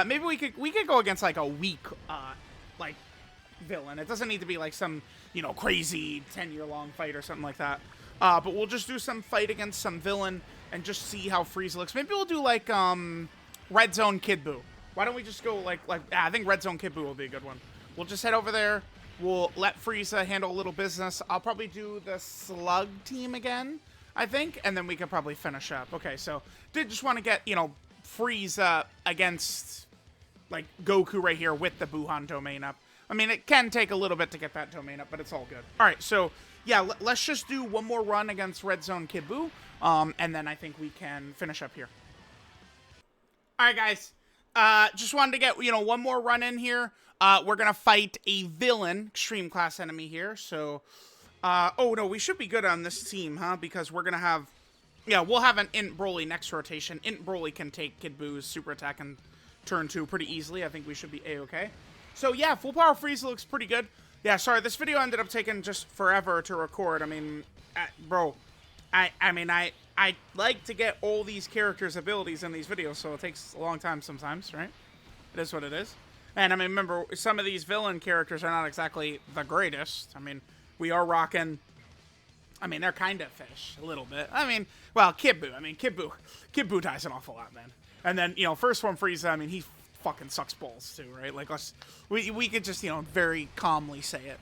Maybe we could go against, like, a weak, like, villain. It doesn't need to be, like, some, you know, crazy 10-year-long fight or something like that. But we'll just do some fight against some villain and just see how Frieza looks. Maybe we'll do, like, Red Zone Kid Buu. Why don't we just go, I think Red Zone Kid Buu will be a good one. We'll just head over there. We'll let Frieza handle a little business. I'll probably do the Slug team again, I think, and then we could probably finish up. Okay, so did just want to get, you know, Frieza against, like, Goku right here with the Buhan domain up. I mean, it can take a little bit to get that domain up, but it's all good. All right, so, yeah, let's just do one more run against Red Zone Kid Buu, and then I think we can finish up here. All right, guys. Just wanted to get, you know, one more run in here. We're going to fight a villain, extreme class enemy here, so... oh, no, we should be good on this team, huh? Because we're going to have... Yeah, we'll have an Int Broly next rotation. Int Broly can take Kid Buu's super attack in turn 2 pretty easily. I think we should be A-okay. So, yeah, full power Frieza looks pretty good. Yeah, sorry, this video ended up taking just forever to record. I mean, bro, I like to get all these characters' abilities in these videos, so it takes a long time sometimes, right? It is what it is. And, I mean, remember, some of these villain characters are not exactly the greatest. I mean... We are rocking, I mean, they're kind of fish, a little bit. I mean, well, Kid Buu. I mean, Kid Buu dies an awful lot, man. And then, you know, first one Frieza, I mean, he fucking sucks balls, too, right? Like, we could just, you know, very calmly say it.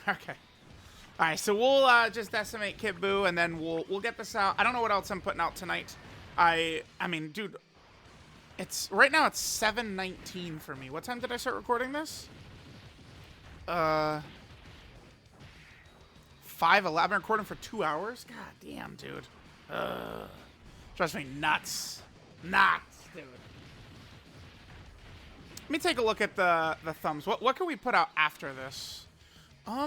Okay. All right, so we'll just decimate Kid Buu, and then we'll get this out. I don't know what else I'm putting out tonight. I mean, dude, right now it's 7:19 for me. What time did I start recording this? 5:11. I've been recording for 2 hours? God damn, dude. Drives me nuts. Nuts, dude. Let me take a look at the thumbs. What can we put out after this? I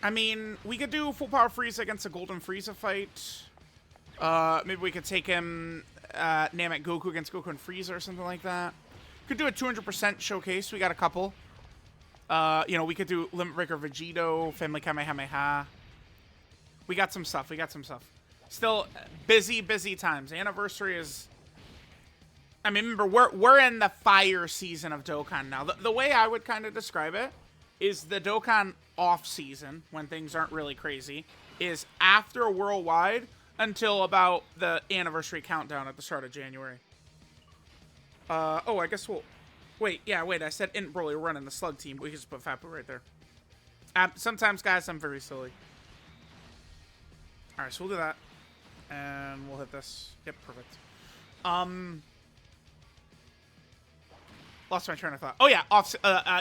mean, we could do full power Frieza against a Golden Frieza fight. Maybe we could take him, Namek Goku against Goku and Frieza or something like that. Could do a 200% showcase. We got a couple. You know, we could do Limit Breaker Vegito, Family Kamehameha. We got some stuff. Still busy times. Anniversary is... I mean, remember, we're in the fire season of Dokkan now. The way I would kind of describe it is the Dokkan off season, when things aren't really crazy, is after Worldwide until about the anniversary countdown at the start of January. Oh, I guess we'll... Wait, I said Int Broly running the Slug team. We can just put Fat Buu right there. Sometimes, guys, I'm very silly. Alright, so we'll do that. And we'll hit this. Yep, perfect. Lost my train of thought. Oh, yeah,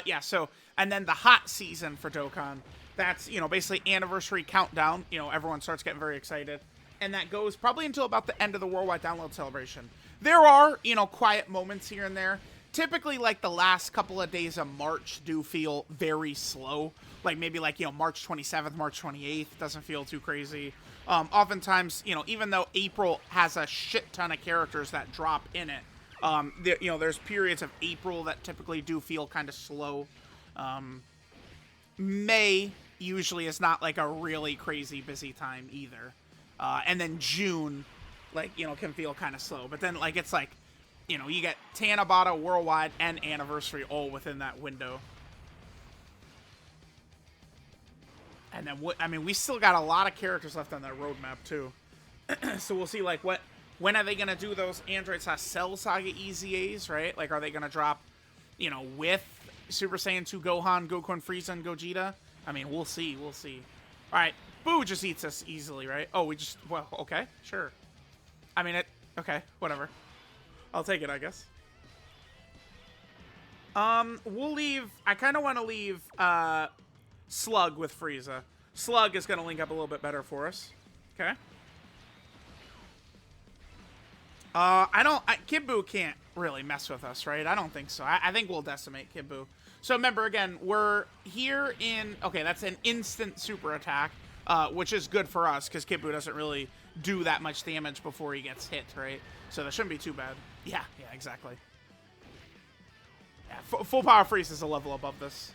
yeah, so... And then the hot season for Dokkan. That's, you know, basically anniversary countdown. You know, everyone starts getting very excited. And that goes probably until about the end of the Worldwide Download Celebration. There are, you know, quiet moments here and there. Typically, like, the last couple of days of March do feel very slow. Like, maybe, like, you know, March 27th, March 28th doesn't feel too crazy. Oftentimes, you know, even though April has a shit ton of characters that drop in it, There's periods of April that typically do feel kind of slow. May usually is not like a really crazy busy time either. And then June, like, can feel kind of slow. But then, like, it's like, you get Tanabata, Worldwide, and Anniversary all within that window. And then, we still got a lot of characters left on that roadmap, too. So we'll see, like, when are they going to do those Android/Cell Saga EZAs, right? Like, are they going to drop, with Super Saiyan 2 Gohan, Goku, and Frieza, and Gogeta? I mean, we'll see. All right, Boo just eats us easily, right? Oh, well, okay, sure. I mean, okay, whatever. I'll take it, I guess. We'll leave, I kind of want to leave, Slug with Frieza. Slug is going to link up a little bit better for us. Okay. Kid Buu can't really mess with us, right? I don't think so. I think we'll decimate Kid Buu. So remember, again, we're here in, okay, that's an instant super attack, which is good for us, because Kid Buu doesn't really do that much damage before he gets hit, right? So that shouldn't be too bad. Yeah, exactly. Yeah, full power Frieza is a level above this.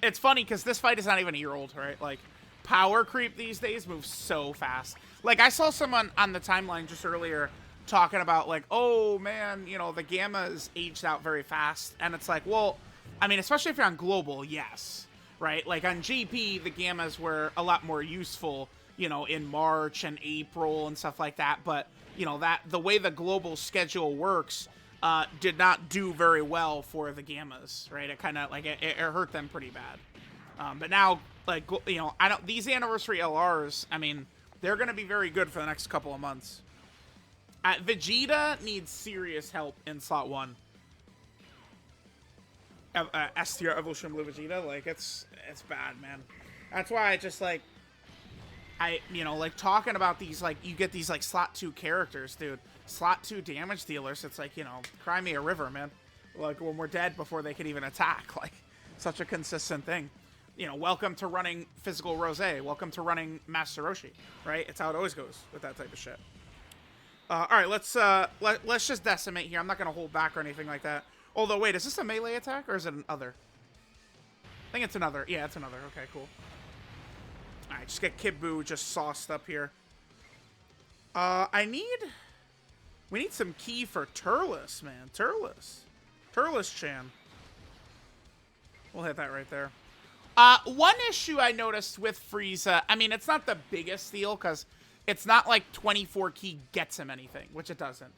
It's funny, because this fight is not even a year old, right? Like, power creep these days moves so fast. Like, I saw someone on the timeline just earlier talking about, like, oh, man, the Gamma is aged out very fast. And it's like, well, I mean, especially if you're on Global, yes, right? Like, on GP, the Gammas were a lot more useful, in March and April and stuff like that. But, the way the Global schedule works did not do very well for the Gammas, right? It kind of, like, it hurt them pretty bad. But now, like, these Anniversary LRs, I mean, they're going to be very good for the next couple of months. Vegeta needs serious help in slot 1. S tier Evolution Blue Vegeta, like, it's bad, man. That's why I just, like, like, talking about these, like, you get these, like, slot 2 characters, dude. Slot 2 damage dealers, it's like, cry me a river, man. Like, when we're dead before they can even attack, like, such a consistent thing. Welcome to running Physical Rose, welcome to running Master Roshi, right? It's how it always goes with that type of shit. All right, let's just decimate here. I'm not gonna hold back or anything like that. Although, wait, is this a melee attack or is it an other? I think it's another. Yeah, it's another. Okay, cool. All right, just get Kid Buu just sauced up here. We need some key for Turles, man. Turles-chan. We'll hit that right there. One issue I noticed with Frieza, I mean, it's not the biggest deal because it's not like 24 key gets him anything, which it doesn't.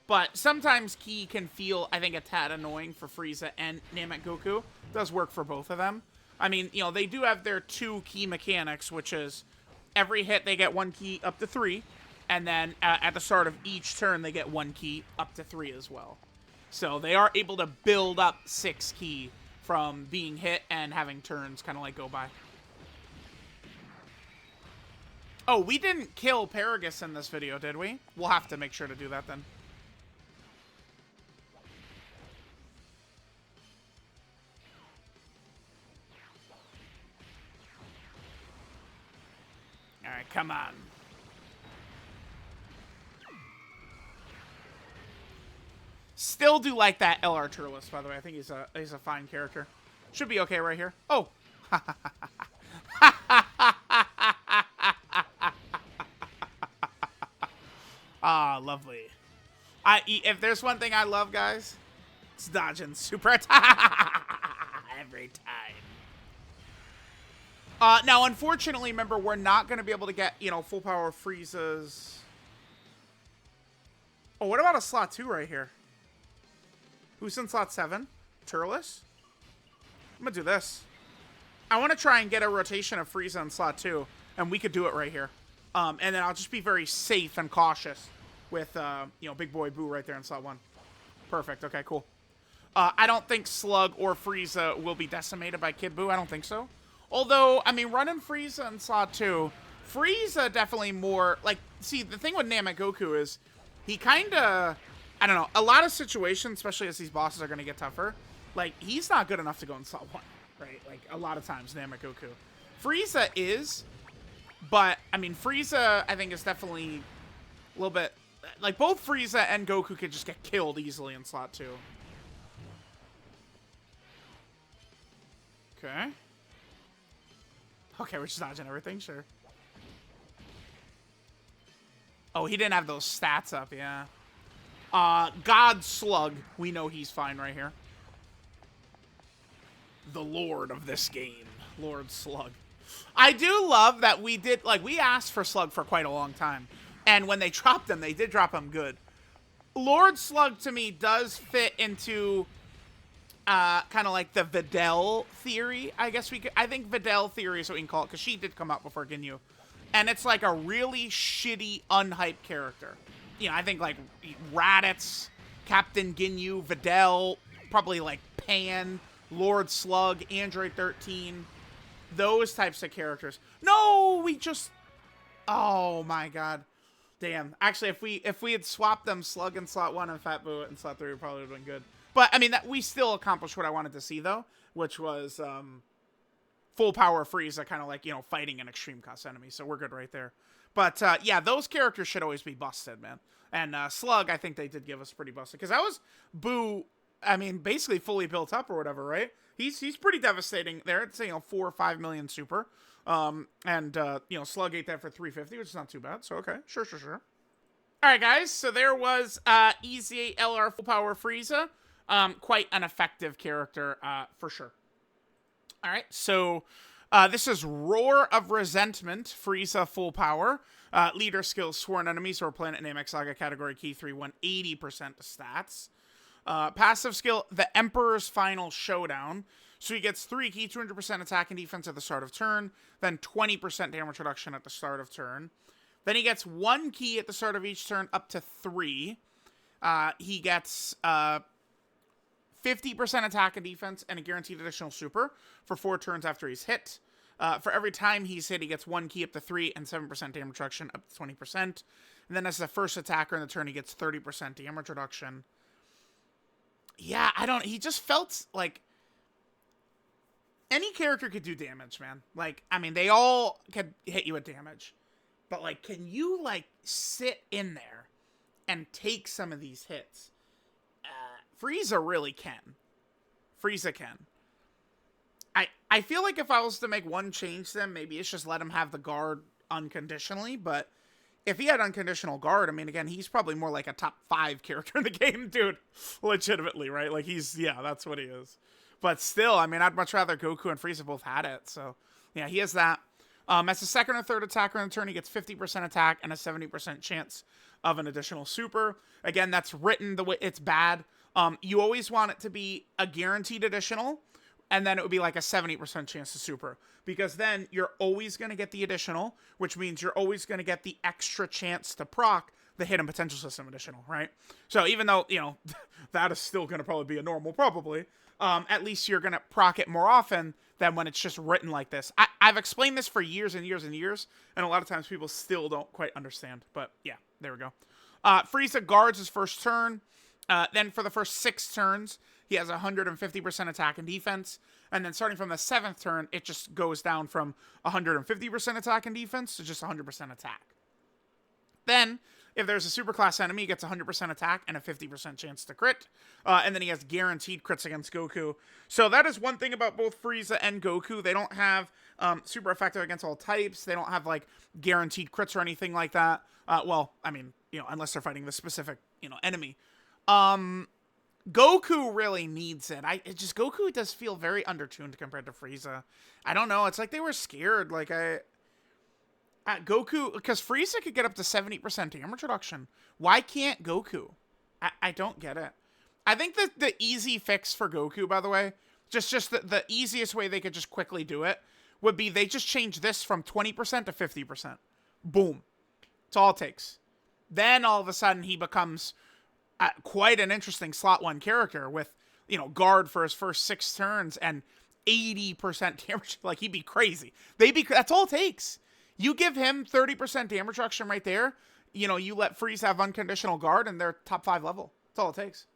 But sometimes key can feel, I think, a tad annoying for Frieza and Namek Goku. It does work for both of them. I mean, they do have their 2 key mechanics, which is every hit they get 1 key up to 3. And then at the start of each turn, they get 1 key up to 3 as well. So they are able to build up 6 key from being hit and having turns kind of like go by. Oh, we didn't kill Paragus in this video, did we? We'll have to make sure to do that then. Alright, come on. Still do like that LR Turles, by the way. I think he's a fine character. Should be okay right here. Oh! Ah, lovely. If there's one thing I love, guys, it's dodging super attack every time. Now, unfortunately, remember, we're not going to be able to get, full power Frieza's. Oh, what about a slot 2 right here? Who's in slot 7? Turles? I'm going to do this. I want to try and get a rotation of Frieza in slot 2, and we could do it right here. And then I'll just be very safe and cautious with, Big Boy Boo right there in slot 1. Perfect. Okay, cool. I don't think Slug or Frieza will be decimated by Kid Buu. I don't think so. Although, I mean, running Frieza in slot 2, Frieza definitely more, like, see, the thing with Namek Goku is he kind of, I don't know, a lot of situations, especially as these bosses are going to get tougher, like, he's not good enough to go in slot 1, right? Like, a lot of times, Namek Goku. Frieza is, but, I mean, Frieza, I think, is definitely a little bit, like, both Frieza and Goku could just get killed easily in slot 2. Okay. Okay, we're just dodging everything, sure. Oh, he didn't have those stats up, yeah. God Slug. We know he's fine right here. The lord of this game. Lord Slug. I do love that we did, like, we asked for Slug for quite a long time. And when they dropped him, they did drop him good. Lord Slug, to me, does fit into kind of like the Videl theory, I guess we could. I think Videl theory is what we can call it, because she did come out before Ginyu. And it's like a really shitty, unhyped character. You know, I think like Raditz, Captain Ginyu, Videl, probably like Pan, Lord Slug, Android 13, those types of characters. No, we just, oh my god. Damn. Actually, if we had swapped them, Slug in slot 1 and Fat Boo in slot 3, it probably would have been good. But, I mean, that we still accomplished what I wanted to see, though, which was full power Frieza, kind of like, you know, fighting an extreme cost enemy. So we're good right there. But, yeah, those characters should always be busted, man. And Slug, I think they did give us pretty busted. Because that was Boo, I mean, basically fully built up or whatever, right? He's pretty devastating there. It's, you know, 4 or 5 million super. You know, Slug ate that for 350, which is not too bad. So, okay. Sure. All right, guys. So there was EZA LR full power Frieza. Quite an effective character, for sure. All right. So this is Roar of Resentment, Frieza full power. Leader skills, sworn enemies or planet name X Saga category key 3, 180% stats. Passive skill, the Emperor's Final Showdown. So he gets 3 key, 200% attack and defense at the start of turn, then 20% damage reduction at the start of turn. Then he gets 1 key at the start of each turn, up to 3. He gets 50% attack and defense and a guaranteed additional super for 4 turns after he's hit. For every time he's hit, he gets 1 key up to 3 and 7% damage reduction up to 20%. And then as the first attacker in the turn, he gets 30% damage reduction. Yeah, he just felt like any character could do damage, man. Like, I mean, they all could hit you with damage. But, like, can you, like, sit in there and take some of these hits? Frieza really can. Frieza can. I feel like if I was to make one change to them, maybe it's just let him have the guard unconditionally. But if he had unconditional guard, I mean, again, he's probably more like a top 5 character in the game, dude. Legitimately, right? Like, yeah, that's what he is. But still, I mean, I'd much rather Goku and Frieza both had it. So, yeah, he has that. As a second or third attacker in the turn, he gets 50% attack and a 70% chance of an additional super. Again, that's written the way it's bad. You always want it to be a guaranteed additional, and then it would be like a 70% chance to super. Because then you're always going to get the additional, which means you're always going to get the extra chance to proc the hidden potential system additional, right? So even though, you know, that is still going to probably be a normal, probably, at least you're going to proc it more often than when it's just written like this. I've explained this for years and years and years, and a lot of times people still don't quite understand. But yeah, there we go. Frieza guards his first turn. Then for the first 6 turns, he has 150% attack and defense. And then starting from the 7th turn, it just goes down from 150% attack and defense to just 100% attack. Then, if there's a superclass enemy, he gets 100% attack and a 50% chance to crit. And then he has guaranteed crits against Goku. So that is one thing about both Frieza and Goku. They don't have super effective against all types. They don't have, like, guaranteed crits or anything like that. Well, I mean, you know, unless they're fighting the specific, you know, enemy. Goku really needs it. Goku does feel very undertuned compared to Frieza. I don't know. It's like they were scared. Like, Goku, because Frieza could get up to 70% damage reduction. Why can't Goku? I don't get it. I think that the easy fix for Goku, by the way, just the easiest way they could just quickly do it would be they just change this from 20% to 50%. Boom. It's all it takes. Then all of a sudden he becomes quite an interesting slot 1 character with, you know, guard for his first 6 turns and 80% damage. Like, he'd be crazy. That's all it takes. You give him 30% damage reduction right there. You know, you let Frieza have unconditional guard and they're top 5 level. That's all it takes.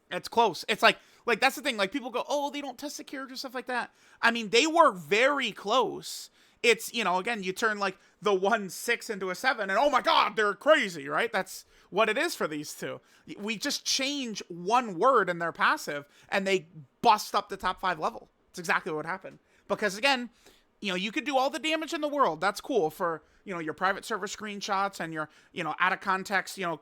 It's close. It's like that's the thing. Like, people go, oh, they don't test the character, stuff like that. I mean, they were very close it's, you know, again, you turn like the 1-6 into a 7 and oh my god, they're crazy, right? That's what it is for these two. We just change one word in their passive and they bust up the top 5 level. It's exactly what happened. Because again, you know, you could do all the damage in the world. That's cool for, you know, your private server screenshots and your, you know, out of context, you know,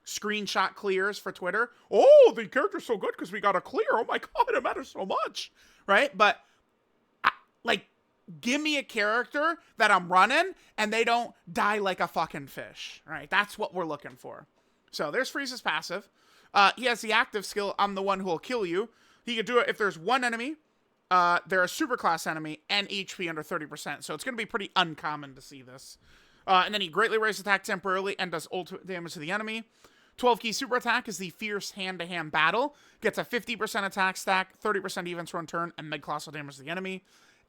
screenshot clears for Twitter. Oh, the character's so good because we got a clear. Oh my god, it matters so much, right? But like, give me a character that I'm running and they don't die like a fucking fish, right? That's what we're looking for. So there's Frieza's passive. He has the active skill, I'm the one who will kill you. He can do it if there's one enemy, they're a superclass enemy, and HP under 30%. So it's going to be pretty uncommon to see this. And then he greatly raises attack temporarily and does ultimate damage to the enemy. 12 key super attack is the fierce hand-to-hand battle. Gets a 50% attack stack, 30% defense on turn, and med colossal damage to the enemy.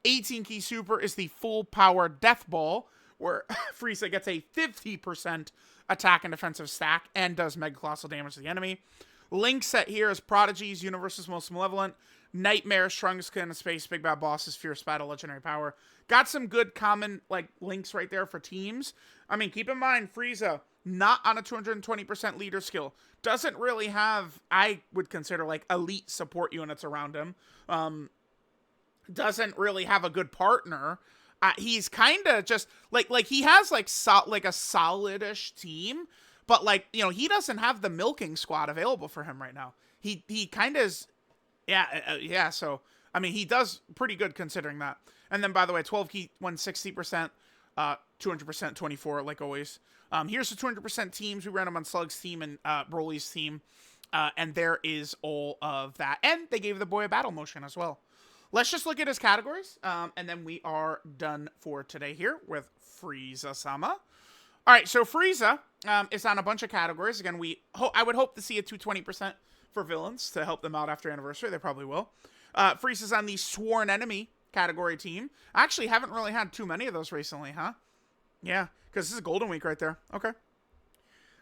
18 key super is the full power death ball, where Frieza gets a 50% attack and defensive stack and does mega colossal damage to the enemy. Link set here is Prodigy's Universe's Most Malevolent, Nightmare, Shrunkskin, Space, Big Bad Boss's Fierce Battle, Legendary Power. Got some good common like links right there for teams. I mean, keep in mind, Frieza, not on a 220% leader skill. Doesn't really have, I would consider, like, elite support units around him. Doesn't really have a good partner. He's kind of just, like he has, like a solid-ish team, but, like, you know, he doesn't have the milking squad available for him right now. He kind of is, yeah, so, I mean, he does pretty good considering that. And then, by the way, 12 key, 160%, 200%, 24, like always. Here's the 200% teams. We ran them on Slug's team and Broly's team, and there is all of that. And they gave the boy a battle motion as well. Let's just look at his categories, and then we are done for today here with Frieza-sama. All right, so Frieza is on a bunch of categories. Again, I would hope to see a 220% for villains to help them out after Anniversary. They probably will. Frieza's on the Sworn Enemy category team. I actually haven't really had too many of those recently, huh? Yeah, because this is Golden Week right there. Okay.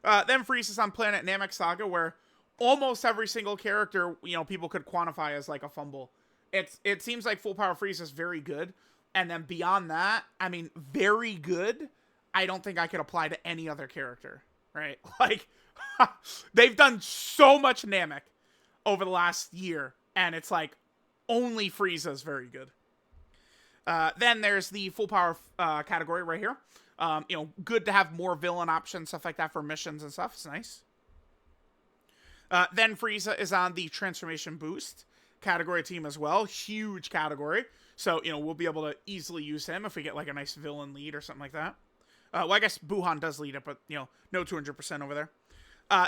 Then Frieza's on Planet Namek Saga, where almost every single character, you know, people could quantify as like a fumble. It seems like Full Power Frieza is very good. And then beyond that, I mean, very good, I don't think I could apply to any other character, right? Like, they've done so much Namek over the last year, and it's like, only Frieza is very good. Then there's the Full Power category right here. You know, good to have more villain options, stuff like that for missions and stuff. It's nice. Then Frieza is on the Transformation Boost category team as well. Huge category. So, you know, we'll be able to easily use him if we get like a nice villain lead or something like that. Well, I guess Buhan does lead it, but, you know, no 200% over there.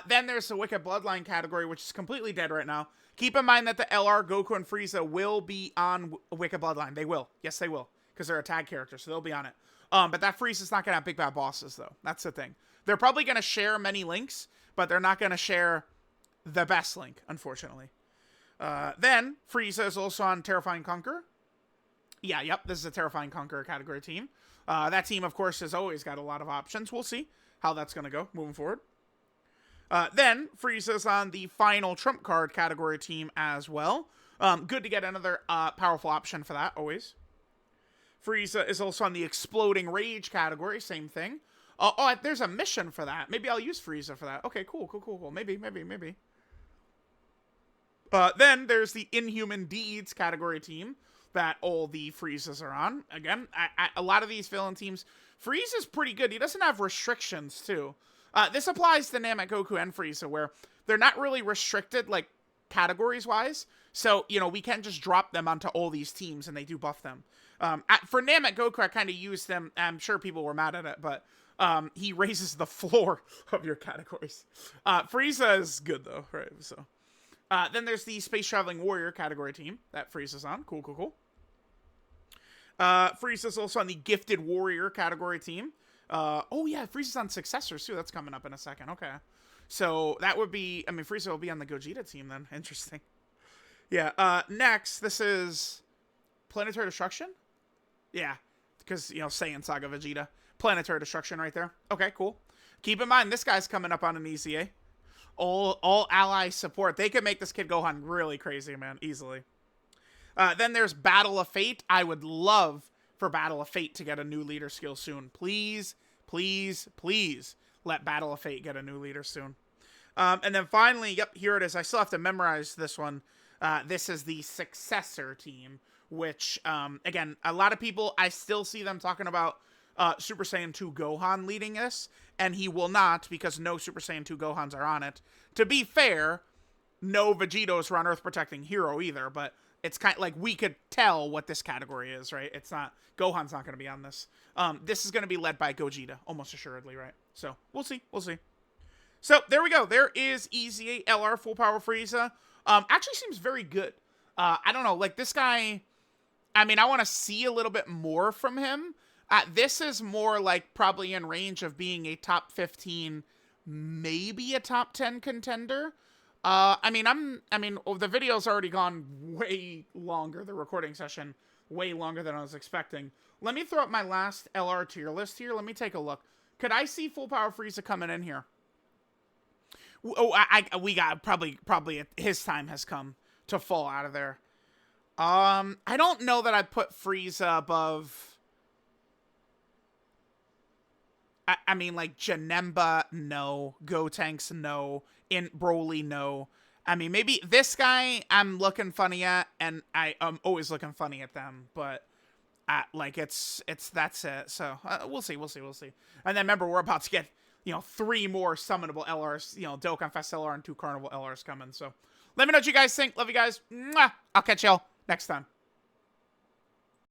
Then there's the Wicked Bloodline category, which is completely dead right now. Keep in mind that the LR, Goku, and Frieza will be on Wicked Bloodline. They will. Yes, they will. Because they're a tag character, so they'll be on it. But that Frieza's not going to have Big Bad Bosses, though. That's the thing. They're probably going to share many links, but they're not going to share the best link, unfortunately. Then, Frieza is also on Terrifying Conqueror. Yeah, yep, this is a Terrifying Conqueror category team. That team, of course, has always got a lot of options. We'll see how that's going to go moving forward. Then, Frieza's on the Final Trump Card category team as well. Good to get another powerful option for that, always. Frieza is also on the Exploding Rage category, same thing. Oh, there's a mission for that. Maybe I'll use Frieza for that. Okay, cool. Maybe. Then there's the Inhuman Deeds category team that all the Friezas are on. Again, a lot of these villain teams, Frieza's pretty good. He doesn't have restrictions, too. This applies to Namek, Goku, and Frieza, where they're not really restricted, like, categories-wise. So, you know, we can just drop them onto all these teams, and they do buff them. For Namek, Goku, I kind of used them. I'm sure people were mad at it, but he raises the floor of your categories. Frieza is good, though, right? So, then there's the Space Traveling Warrior category team that Frieza's on. Cool. Frieza's also on the Gifted Warrior category team. Oh yeah, Frieza's on Successors too. That's coming up in a second. Okay. So that would be, I mean, Frieza will be on the Gogeta team then. Interesting. Yeah. Next, this is Planetary Destruction. Yeah. Because, you know, Saiyan Saga Vegeta. Planetary Destruction right there. Okay, cool. Keep in mind, this guy's coming up on an EZA. All ally support. They could make this Kid Gohan really crazy, man. Easily. Then there's Battle of Fate. I would love for Battle of Fate to get a new leader skill soon. Please, please, please let Battle of Fate get a new leader soon. And then finally, yep, here it is. I still have to memorize this one. This is the successor team, which, again, a lot of people, I still see them talking about Super Saiyan 2 Gohan leading this, and he will not, because no Super Saiyan 2 Gohans are on it. To be fair, no Vegetos are on Earth Protecting Hero either, but it's kind of like we could tell what this category is, right? It's not, Gohan's not going to be on this. This is going to be led by Gogeta, almost assuredly, right? So, we'll see, we'll see. So, there we go. There is EZA LR Full Power Frieza. Actually seems very good. I don't know, like this guy, I mean, I want to see a little bit more from him. This is more like probably in range of being a top 15, maybe a top 10 contender. I mean, the video's already gone way longer, the recording session, way longer than I was expecting. Let me throw up my last LR tier list here. Let me take a look. Could I see Full Power Frieza coming in here? Oh, we got probably his time has come to fall out of there. I don't know that I'd put Frieza above. I mean, like Janemba, no. Gotenks, no. In Broly, no. I mean, maybe this guy I'm looking funny at, and I'm always looking funny at them, but like that's it. So we'll see. And then remember, we're about to get 3 more summonable LRs, Dokkan Fest LR and 2 Carnival LRs coming. So let me know what you guys think. Love you guys. Mwah! I'll catch y'all next time.